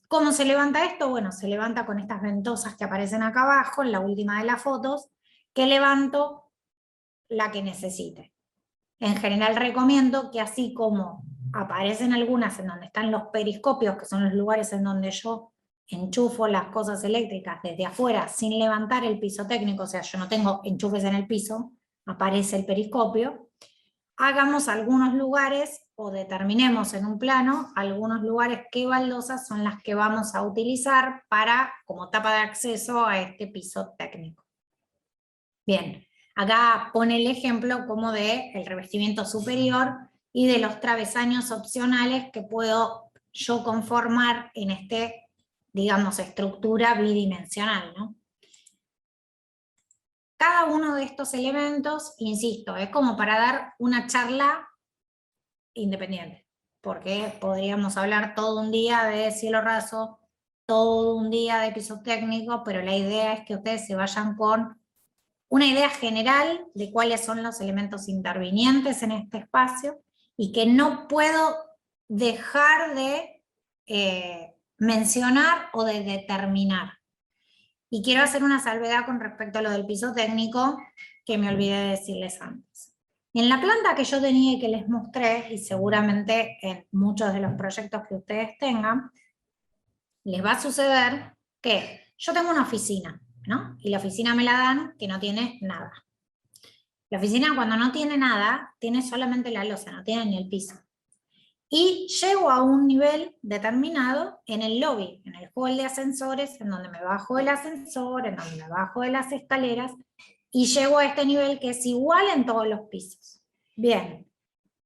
¿Cómo se levanta esto? Bueno, se levanta con estas ventosas que aparecen acá abajo, en la última de las fotos, que levanto la que necesite. En general recomiendo que así como aparecen algunas en donde están los periscopios, que son los lugares en donde yo enchufo las cosas eléctricas desde afuera sin levantar el piso técnico, o sea, yo no tengo enchufes en el piso, aparece el periscopio, hagamos algunos lugares o determinemos en un plano algunos lugares qué baldosas son las que vamos a utilizar como tapa de acceso a este piso técnico. Bien, acá pone el ejemplo como de el revestimiento superior y de los travesaños opcionales que puedo yo conformar en digamos, estructura bidimensional, ¿no? Cada uno de estos elementos, insisto, es como para dar una charla independiente, porque podríamos hablar todo un día de cielo raso, todo un día de piso técnico, pero la idea es que ustedes se vayan con una idea general de cuáles son los elementos intervinientes en este espacio y que no puedo dejar de mencionar o de determinar. Y quiero hacer una salvedad con respecto a lo del piso técnico que me olvidé de decirles antes. En la planta que yo tenía y que les mostré, y seguramente en muchos de los proyectos que ustedes tengan, les va a suceder que yo tengo una oficina. ¿no? Y la oficina me la dan que no tiene nada. La oficina cuando no tiene nada, tiene solamente la losa, no tiene ni el piso. Y llego a un nivel determinado en el lobby, en el hall de ascensores, en donde me bajo del ascensor, en donde me bajo de las escaleras, y llego a este nivel que es igual en todos los pisos. Bien,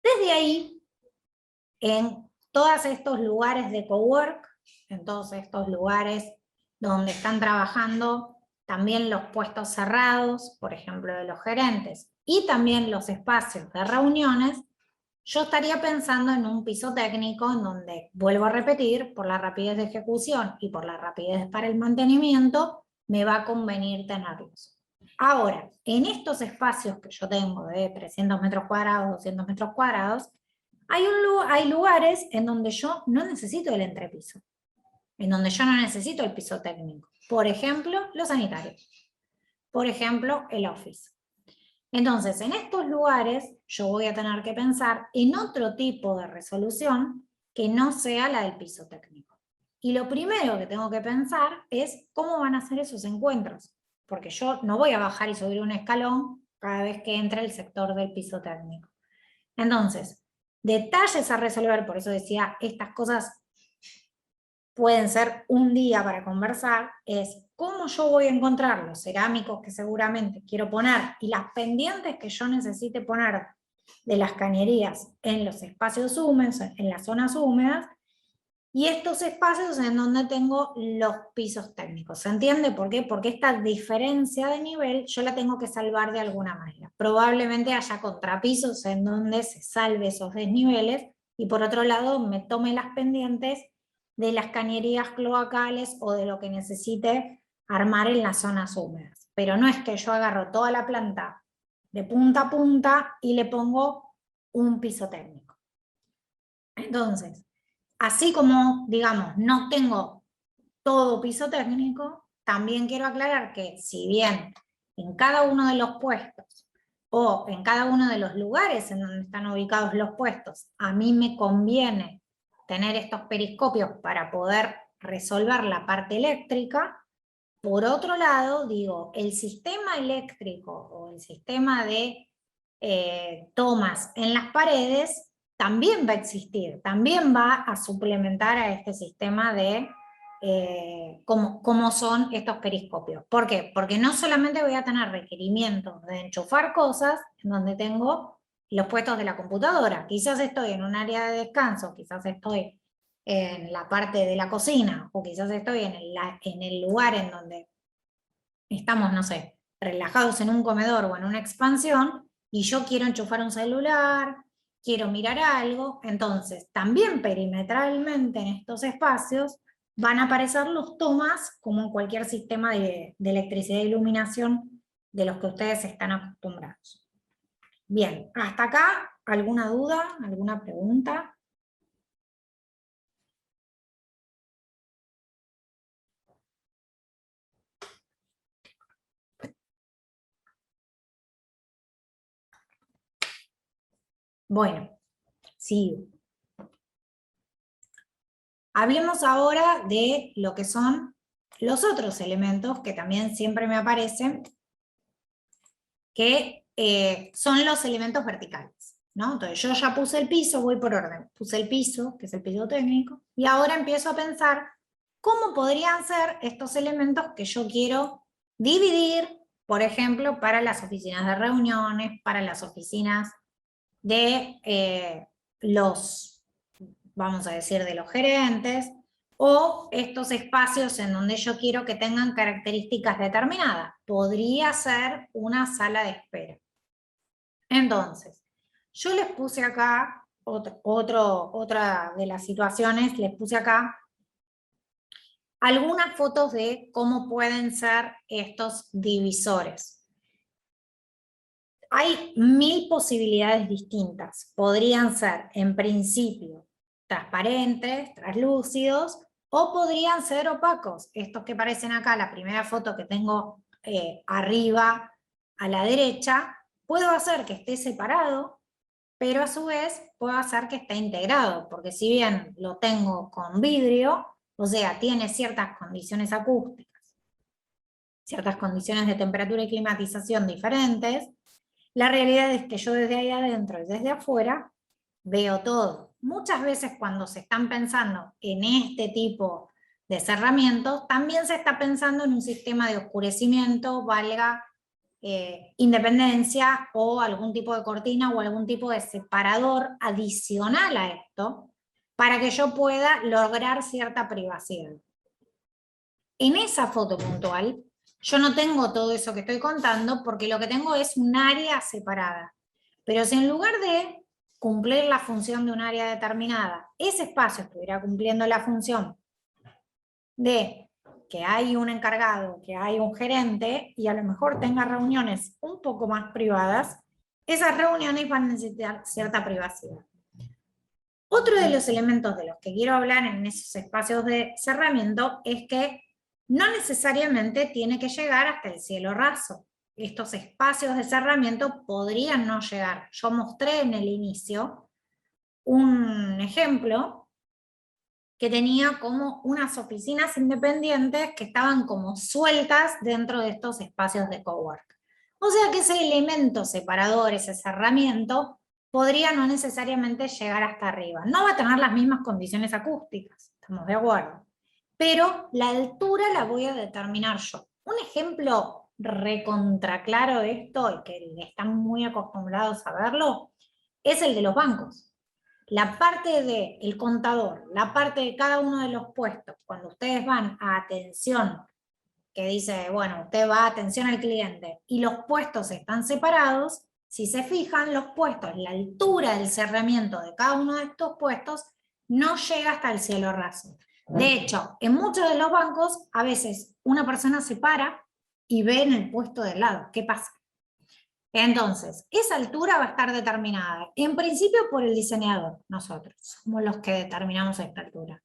desde ahí, en todos estos lugares de cowork, en todos estos lugares donde están trabajando también los puestos cerrados, por ejemplo, de los gerentes, y también los espacios de reuniones, yo estaría pensando en un piso técnico en donde, vuelvo a repetir, por la rapidez de ejecución y por la rapidez para el mantenimiento, me va a convenir tenerlos. Ahora, en estos espacios que yo tengo de 300 metros cuadrados, 200 metros cuadrados, hay lugares en donde yo no necesito el entrepiso, en donde yo no necesito el piso técnico. Por ejemplo, los sanitarios. Por ejemplo, el office. Entonces, en estos lugares yo voy a tener que pensar en otro tipo de resolución que no sea la del piso técnico. Y lo primero que tengo que pensar es cómo van a ser esos encuentros, porque yo no voy a bajar y subir un escalón cada vez que entre el sector del piso técnico. Entonces, detalles a resolver, por eso decía, estas cosas pueden ser un día para conversar, es cómo yo voy a encontrar los cerámicos que seguramente quiero poner y las pendientes que yo necesite poner de las cañerías en los espacios húmedos, en las zonas húmedas, y estos espacios en donde tengo los pisos técnicos. ¿Se entiende por qué? Porque esta diferencia de nivel yo la tengo que salvar de alguna manera. Probablemente haya contrapisos en donde se salve esos desniveles, y por otro lado me tome las pendientes de las cañerías cloacales o de lo que necesite armar en las zonas húmedas. Pero no es que yo agarro toda la planta de punta a punta y le pongo un piso técnico. Entonces, así como, digamos, no tengo todo piso técnico, también quiero aclarar que si bien en cada uno de los puestos o en cada uno de los lugares en donde están ubicados los puestos, a mí me conviene tener estos periscopios para poder resolver la parte eléctrica, por otro lado, digo, el sistema eléctrico o el sistema de tomas en las paredes también va a existir, también va a suplementar a este sistema de cómo son estos periscopios. ¿Por qué? Porque no solamente voy a tener requerimientos de enchufar cosas en donde tengo los puestos de la computadora, quizás estoy en un área de descanso, quizás estoy en la parte de la cocina, o quizás estoy en el lugar en donde estamos, no sé, relajados en un comedor o en una expansión, y yo quiero enchufar un celular, quiero mirar algo, entonces también perimetralmente en estos espacios van a aparecer los tomas como en cualquier sistema de electricidad e iluminación de los que ustedes están acostumbrados. Bien, hasta acá, ¿alguna duda? ¿Alguna pregunta? Bueno, sigo. Hablemos ahora de lo que son los otros elementos que también siempre me aparecen, que son los elementos verticales, ¿no? Entonces yo ya puse el piso, voy por orden, puse el piso, que es el piso técnico, y ahora empiezo a pensar cómo podrían ser estos elementos que yo quiero dividir, por ejemplo, para las oficinas de reuniones, para las oficinas de los, vamos a decir, de los gerentes, o estos espacios en donde yo quiero que tengan características determinadas. Podría ser una sala de espera. Entonces, yo les puse acá, otra de las situaciones, les puse acá algunas fotos de cómo pueden ser estos divisores. Hay 1000 posibilidades distintas. Podrían ser, en principio, transparentes, translúcidos, o podrían ser opacos. Estos que aparecen acá, la primera foto que tengo arriba a la derecha, puedo hacer que esté separado, pero a su vez puedo hacer que esté integrado, porque si bien lo tengo con vidrio, o sea, tiene ciertas condiciones acústicas, ciertas condiciones de temperatura y climatización diferentes, la realidad es que yo desde ahí adentro y desde afuera veo todo. Muchas veces cuando se están pensando en este tipo de cerramientos, también se está pensando en un sistema de oscurecimiento, valga independencia, o algún tipo de cortina o algún tipo de separador adicional a esto, para que yo pueda lograr cierta privacidad. En esa foto puntual, yo no tengo todo eso que estoy contando, porque lo que tengo es un área separada. Pero si en lugar de cumplir la función de un área determinada, ese espacio estuviera cumpliendo la función de que hay un encargado, que hay un gerente, y a lo mejor tenga reuniones un poco más privadas, esas reuniones van a necesitar cierta privacidad. Otro de los elementos de los que quiero hablar en esos espacios de cerramiento es que no necesariamente tiene que llegar hasta el cielo raso. Estos espacios de cerramiento podrían no llegar. Yo mostré en el inicio un ejemplo que tenía como unas oficinas independientes que estaban como sueltas dentro de estos espacios de cowork. O sea que ese elemento separador, ese cerramiento, podría no necesariamente llegar hasta arriba. No va a tener las mismas condiciones acústicas, estamos de acuerdo. Pero la altura la voy a determinar yo. Un ejemplo recontra claro de esto, y que están muy acostumbrados a verlo, es el de los bancos. La parte del contador, la parte de cada uno de los puestos, cuando ustedes van a atención, que dice, bueno, usted va a atención al cliente, y los puestos están separados, si se fijan, los puestos, la altura del cerramiento de cada uno de estos puestos no llega hasta el cielo raso. De hecho, en muchos de los bancos, a veces una persona se para y ve en el puesto del lado. ¿Qué pasa? Entonces, esa altura va a estar determinada, en principio por el diseñador, nosotros, somos los que determinamos esta altura.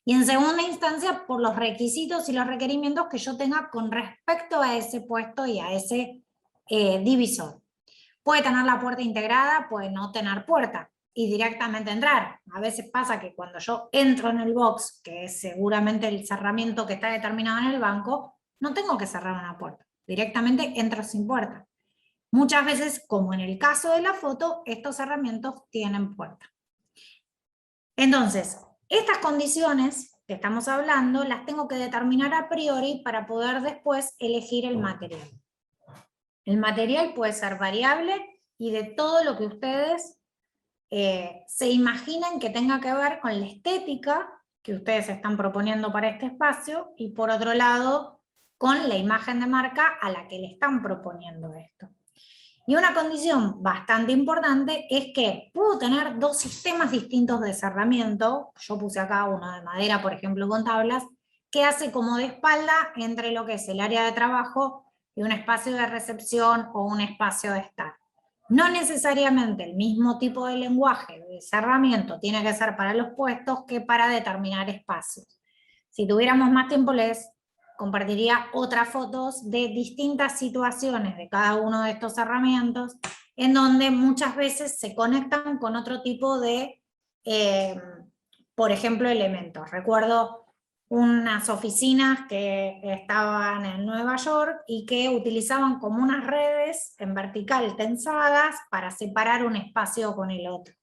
Y en segunda instancia, por los requisitos y los requerimientos que yo tenga con respecto a ese puesto y a ese divisor. Puede tener la puerta integrada, puede no tener puerta y directamente entrar. A veces pasa que cuando yo entro en el box, que es seguramente el cerramiento que está determinado en el banco, no tengo que cerrar una puerta, directamente entro sin puerta. Muchas veces, como en el caso de la foto, estos cerramientos tienen puerta. Entonces, estas condiciones que estamos hablando las tengo que determinar a priori para poder después elegir el material. El material puede ser variable y de todo lo que ustedes se imaginen que tenga que ver con la estética que ustedes están proponiendo para este espacio, y por otro lado, con la imagen de marca a la que le están proponiendo esto. Y una condición bastante importante es que puedo tener dos sistemas distintos de cerramiento. Yo puse acá uno de madera, por ejemplo, con tablas, que hace como de espalda entre lo que es el área de trabajo y un espacio de recepción o un espacio de estar. No necesariamente el mismo tipo de lenguaje de cerramiento tiene que ser para los puestos que para determinar espacios. Si tuviéramos más tiempo les compartiría otras fotos de distintas situaciones de cada uno de estos cerramientos, en donde muchas veces se conectan con otro tipo de, por ejemplo, elementos. Recuerdo unas oficinas que estaban en Nueva York y que utilizaban como unas redes en vertical tensadas para separar un espacio con el otro.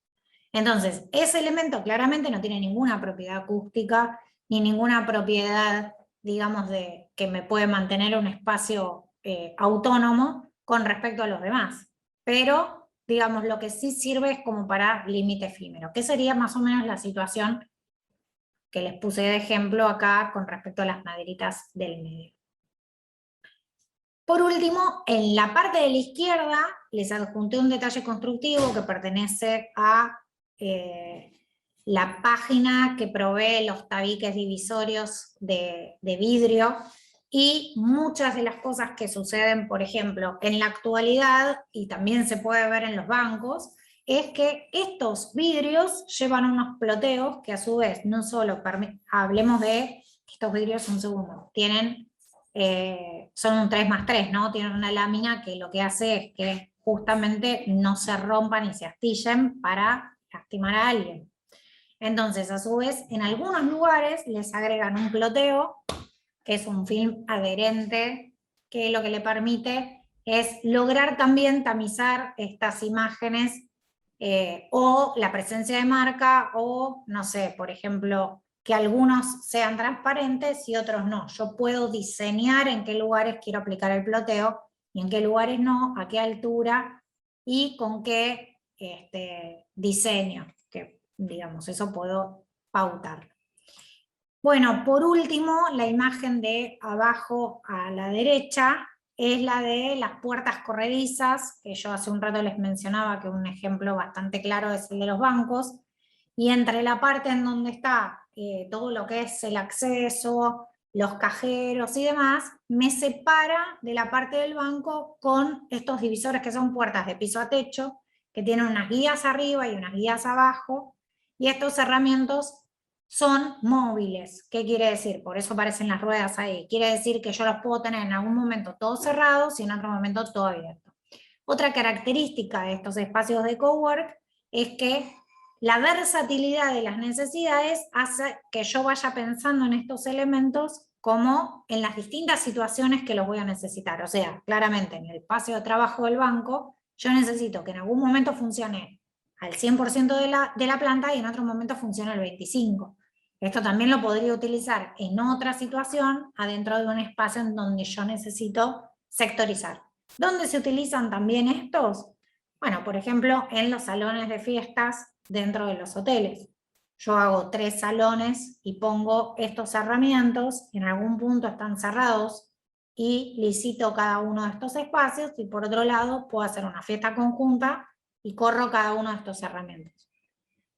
Entonces, ese elemento claramente no tiene ninguna propiedad acústica ni ninguna propiedad, digamos, que me puede mantener un espacio autónomo con respecto a los demás. Pero, digamos, lo que sí sirve es como para límite efímero, que sería más o menos la situación que les puse de ejemplo acá con respecto a las maderitas del medio. Por último, en la parte de la izquierda les adjunté un detalle constructivo que pertenece a la página que provee los tabiques divisorios de vidrio, y muchas de las cosas que suceden, por ejemplo, en la actualidad, y también se puede ver en los bancos, es que estos vidrios llevan unos ploteos que a su vez no solo hablemos de estos vidrios, un segundo, tienen, son un 3+3, ¿no? Tienen una lámina que lo que hace es que justamente no se rompan y se astillen para lastimar a alguien. Entonces, a su vez, en algunos lugares les agregan un ploteo, que es un film adherente que lo que le permite es lograr también tamizar estas imágenes o la presencia de marca o, no sé, por ejemplo, que algunos sean transparentes y otros no. Yo puedo diseñar en qué lugares quiero aplicar el ploteo y en qué lugares no, a qué altura y con qué diseño, que digamos, eso puedo pautar. Bueno, por último, la imagen de abajo a la derecha es la de las puertas corredizas, que yo hace un rato les mencionaba que un ejemplo bastante claro es el de los bancos, y entre la parte en donde está todo lo que es el acceso, los cajeros y demás, me separa de la parte del banco con estos divisores que son puertas de piso a techo, que tienen unas guías arriba y unas guías abajo, y estos herramientas son móviles. ¿Qué quiere decir? Por eso aparecen las ruedas ahí. Quiere decir que yo los puedo tener en algún momento todos cerrados y en otro momento todo abierto. Otra característica de estos espacios de cowork es que la versatilidad de las necesidades hace que yo vaya pensando en estos elementos como en las distintas situaciones que los voy a necesitar. O sea, claramente en el espacio de trabajo del banco, yo necesito que en algún momento funcione al 100% de la planta y en otro momento funcione al 25%. Esto también lo podría utilizar en otra situación adentro de un espacio en donde yo necesito sectorizar. ¿Dónde se utilizan también estos? Bueno, por ejemplo, en los salones de fiestas dentro de los hoteles. Yo hago 3 salones y pongo estos cerramientos, en algún punto están cerrados y licito cada uno de estos espacios y por otro lado puedo hacer una fiesta conjunta y corro cada uno de estos herramientas.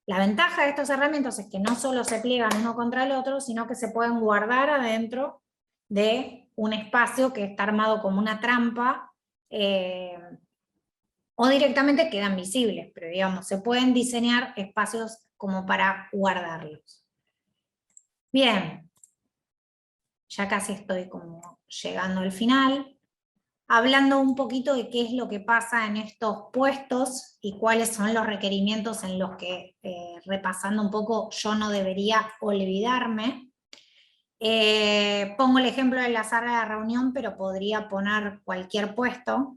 La ventaja de estos herramientas es que no solo se pliegan uno contra el otro, sino que se pueden guardar adentro de un espacio que está armado como una trampa, o directamente quedan visibles, pero digamos, se pueden diseñar espacios como para guardarlos. Bien, ya casi estoy como llegando al final. Hablando un poquito de qué es lo que pasa en estos puestos y cuáles son los requerimientos en los que, repasando un poco, yo no debería olvidarme. Pongo el ejemplo de la sala de reunión, pero podría poner cualquier puesto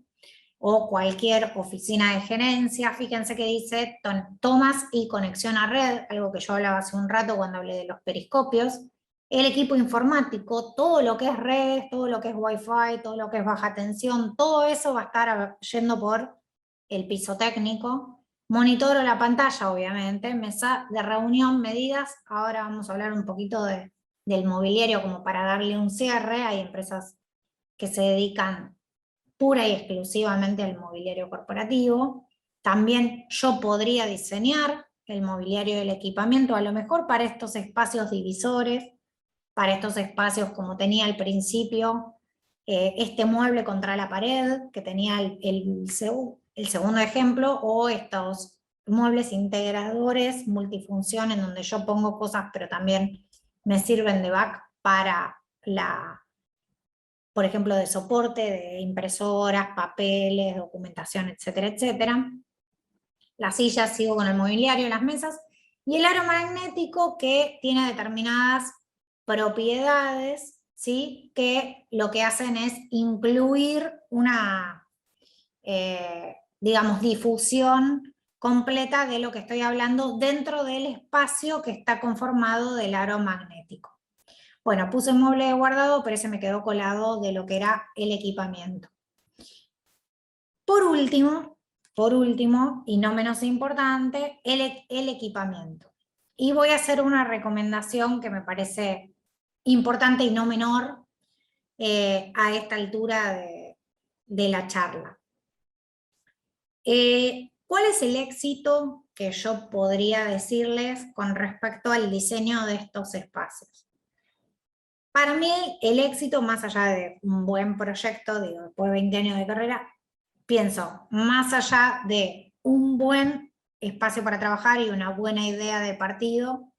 o cualquier oficina de gerencia. Fíjense que dice tomas y conexión a red, algo que yo hablaba hace un rato cuando hablé de los periscopios. El equipo informático, todo lo que es redes, todo lo que es Wi-Fi, todo lo que es baja tensión, todo eso va a estar yendo por el piso técnico. Monitoro la pantalla, obviamente, mesa de reunión, medidas. Ahora vamos a hablar un poquito del mobiliario como para darle un cierre. Hay empresas que se dedican pura y exclusivamente al mobiliario corporativo. También yo podría diseñar el mobiliario del equipamiento, a lo mejor para estos espacios divisores, para estos espacios como tenía al principio, este mueble contra la pared, que tenía el segundo ejemplo, o estos muebles integradores multifunción en donde yo pongo cosas, pero también me sirven de back para por ejemplo, de soporte, de impresoras, papeles, documentación, etcétera, etcétera. Las sillas, sigo con el mobiliario, las mesas, y el aro magnético que tiene determinadas propiedades, ¿sí? Que lo que hacen es incluir una, digamos, difusión completa de lo que estoy hablando dentro del espacio que está conformado del aro magnético. Bueno, puse un mueble de guardado, pero ese me quedó colado de lo que era el equipamiento. Por último, y no menos importante, el equipamiento. Y voy a hacer una recomendación que me parece importante y no menor a esta altura de la charla. ¿Cuál es el éxito que yo podría decirles con respecto al diseño de estos espacios? Para mí el éxito, más allá de un buen proyecto, digo, después de 20 años de carrera, pienso, más allá de un buen espacio para trabajar y una buena idea de partido,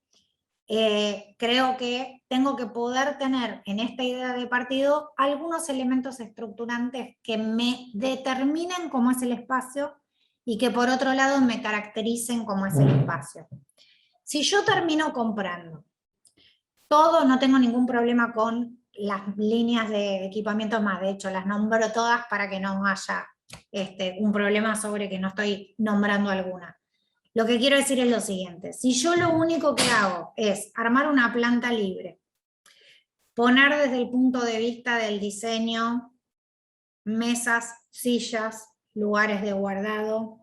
creo que tengo que poder tener en esta idea de partido algunos elementos estructurantes que me determinen cómo es el espacio y que por otro lado me caractericen cómo es el espacio. Si yo termino comprando todo, no tengo ningún problema con las líneas de equipamiento más, de hecho las nombro todas para que no haya un problema sobre que no estoy nombrando alguna. Lo que quiero decir es lo siguiente, si yo lo único que hago es armar una planta libre, poner desde el punto de vista del diseño mesas, sillas, lugares de guardado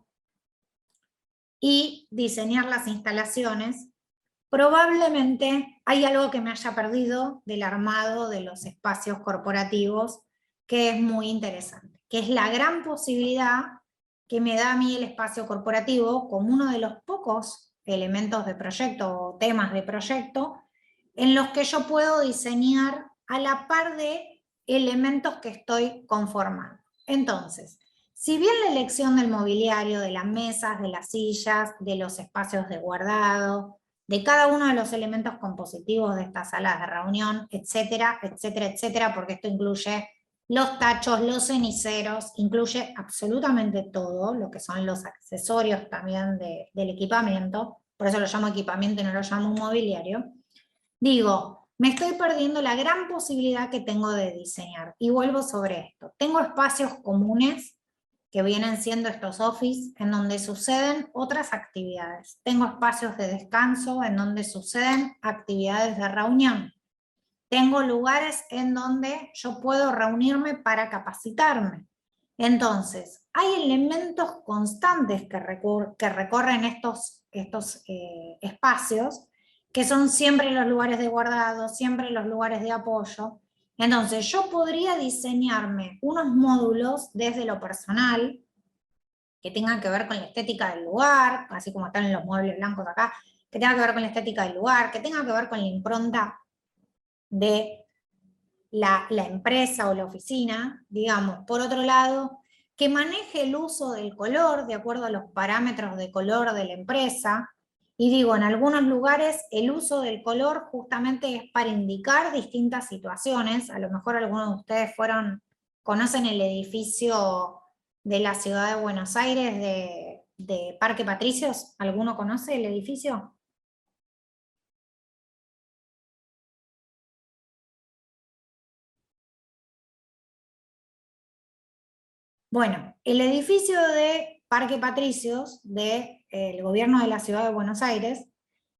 y diseñar las instalaciones, probablemente hay algo que me haya perdido del armado de los espacios corporativos que es muy interesante, que es la gran posibilidad que me da a mí el espacio corporativo como uno de los pocos elementos de proyecto o temas de proyecto en los que yo puedo diseñar a la par de elementos que estoy conformando. Entonces, si bien la elección del mobiliario, de las mesas, de las sillas, de los espacios de guardado, de cada uno de los elementos compositivos de estas salas de reunión, etcétera, etcétera, etcétera, porque esto incluye los tachos, los ceniceros, incluye absolutamente todo, lo que son los accesorios también del equipamiento, por eso lo llamo equipamiento y no lo llamo mobiliario. Digo, me estoy perdiendo la gran posibilidad que tengo de diseñar, y vuelvo sobre esto. Tengo espacios comunes, que vienen siendo estos office, en donde suceden otras actividades. Tengo espacios de descanso, en donde suceden actividades de reunión. Tengo lugares en donde yo puedo reunirme para capacitarme. Entonces, hay elementos constantes que recorren estos espacios, que son siempre los lugares de guardado, siempre los lugares de apoyo. Entonces, yo podría diseñarme unos módulos desde lo personal, que tengan que ver con la estética del lugar, así como están en los muebles blancos acá, que tengan que ver con la estética del lugar, que tengan que ver con la impronta de la empresa o la oficina, digamos. Por otro lado, que maneje el uso del color de acuerdo a los parámetros de color de la empresa. Y digo, en algunos lugares el uso del color justamente es para indicar distintas situaciones. A lo mejor algunos de ustedes conocen el edificio de la ciudad de Buenos Aires de Parque Patricios. ¿Alguno conoce el edificio? Bueno, el edificio de Parque Patricios del gobierno de la ciudad de Buenos Aires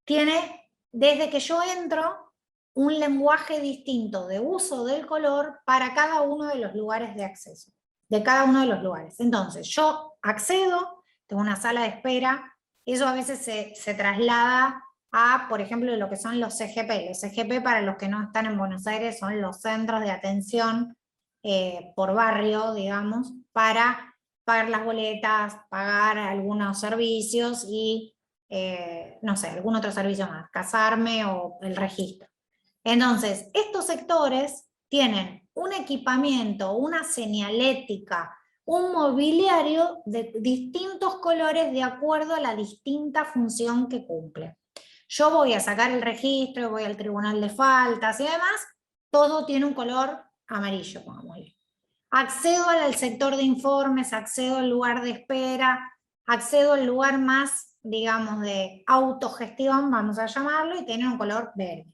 tiene, desde que yo entro, un lenguaje distinto de uso del color para cada uno de los lugares de acceso, de cada uno de los lugares. Entonces, yo accedo, tengo una sala de espera, eso a veces se traslada a, por ejemplo, lo que son los CGP. Los CGP, para los que no están en Buenos Aires, son los centros de atención por barrio, digamos, para pagar las boletas, pagar algunos servicios y, no sé, algún otro servicio más, casarme o el registro. Entonces, estos sectores tienen un equipamiento, una señalética, un mobiliario de distintos colores de acuerdo a la distinta función que cumple. Yo voy a sacar el registro, voy al tribunal de faltas y demás, todo tiene un color amarillo, pongámosle. Accedo al sector de informes, accedo al lugar de espera, accedo al lugar más, digamos, de autogestión, vamos a llamarlo, y tiene un color verde.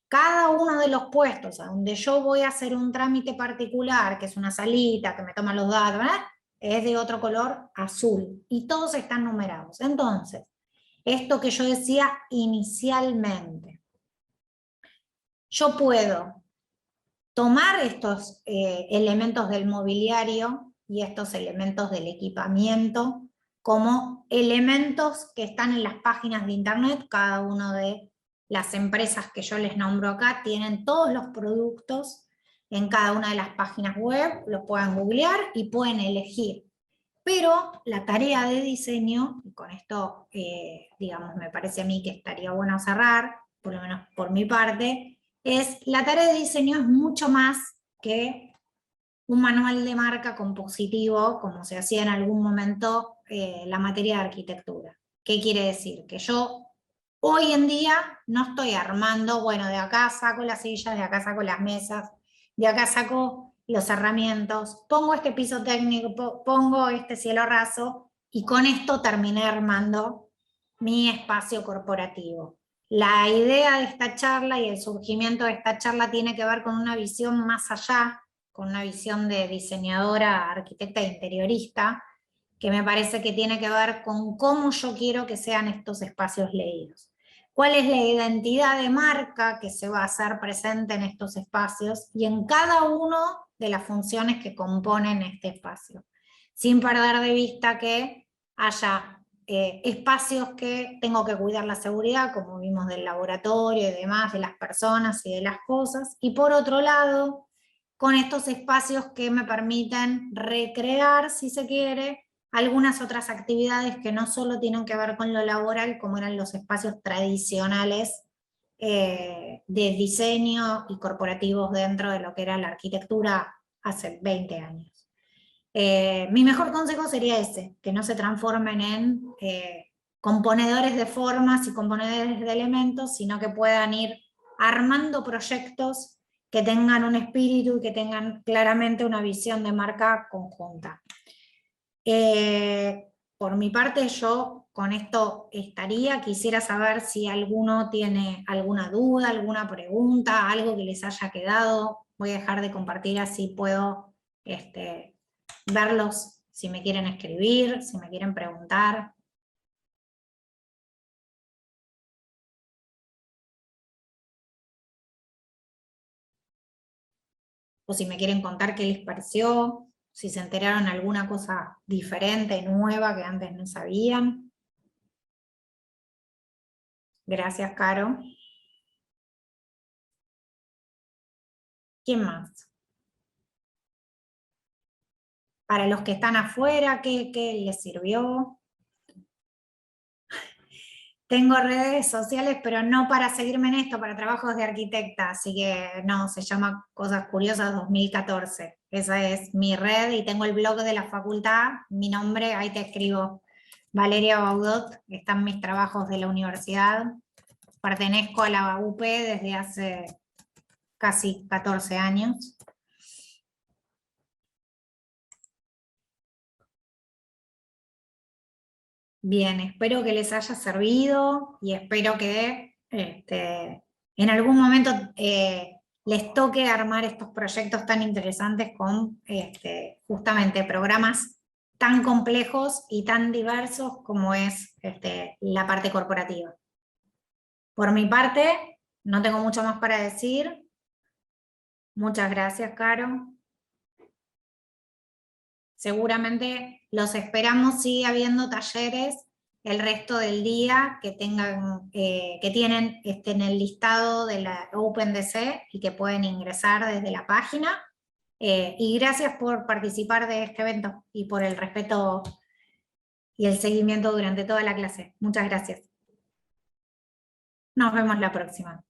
Cada uno de los puestos a donde yo voy a hacer un trámite particular, que es una salita, que me toma los datos, ¿verdad?, es de otro color azul, y todos están numerados. Entonces, esto que yo decía inicialmente, yo puedo tomar estos elementos del mobiliario y estos elementos del equipamiento como elementos que están en las páginas de internet. Cada uno de las empresas que yo les nombro acá tienen todos los productos en cada una de las páginas web, los pueden googlear y pueden elegir. Pero la tarea de diseño, y con esto digamos, me parece a mí que estaría bueno cerrar, por lo menos por mi parte, la tarea de diseño es mucho más que un manual de marca compositivo, como se hacía en algún momento la materia de arquitectura. ¿Qué quiere decir? Que yo hoy en día no estoy armando, bueno, de acá saco las sillas, de acá saco las mesas, de acá saco los herramientas, pongo este piso técnico, pongo este cielo raso, y con esto terminé armando mi espacio corporativo. La idea de esta charla y el surgimiento de esta charla tiene que ver con una visión más allá, con una visión de diseñadora, arquitecta e interiorista, que me parece que tiene que ver con cómo yo quiero que sean estos espacios leídos. ¿Cuál es la identidad de marca que se va a hacer presente en estos espacios y en cada uno de las funciones que componen este espacio? Sin perder de vista que haya espacios que tengo que cuidar la seguridad, como vimos del laboratorio y demás, de las personas y de las cosas, y por otro lado, con estos espacios que me permiten recrear, si se quiere, algunas otras actividades que no solo tienen que ver con lo laboral, como eran los espacios tradicionales de diseño y corporativos dentro de lo que era la arquitectura hace 20 años. Mi mejor consejo sería ese, que no se transformen en componedores de formas y componedores de elementos, sino que puedan ir armando proyectos que tengan un espíritu y que tengan claramente una visión de marca conjunta. Por mi parte, yo con esto estaría. Quisiera saber si alguno tiene alguna duda, alguna pregunta, algo que les haya quedado. Voy a dejar de compartir, así puedo verlos si me quieren escribir, si me quieren preguntar. O si me quieren contar qué les pareció, si se enteraron alguna cosa diferente, nueva, que antes no sabían. Gracias, Caro. ¿Quién más? Para los que están afuera, ¿qué les sirvió? Tengo redes sociales, pero no para seguirme en esto, para trabajos de arquitecta, así que no, se llama Cosas Curiosas 2014. Esa es mi red y tengo el blog de la facultad, mi nombre, ahí te escribo, Valeria Baudot, están mis trabajos de la universidad. Pertenezco a la UP desde hace casi 14 años. Bien, espero que les haya servido y espero que en algún momento les toque armar estos proyectos tan interesantes con justamente programas tan complejos y tan diversos como es la parte corporativa. Por mi parte, no tengo mucho más para decir. Muchas gracias, Caro. Seguramente los esperamos, sigue habiendo talleres el resto del día que tengan, que tienen en el listado de la OpenDC y que pueden ingresar desde la página. Y gracias por participar de este evento y por el respeto y el seguimiento durante toda la clase. Muchas gracias. Nos vemos la próxima.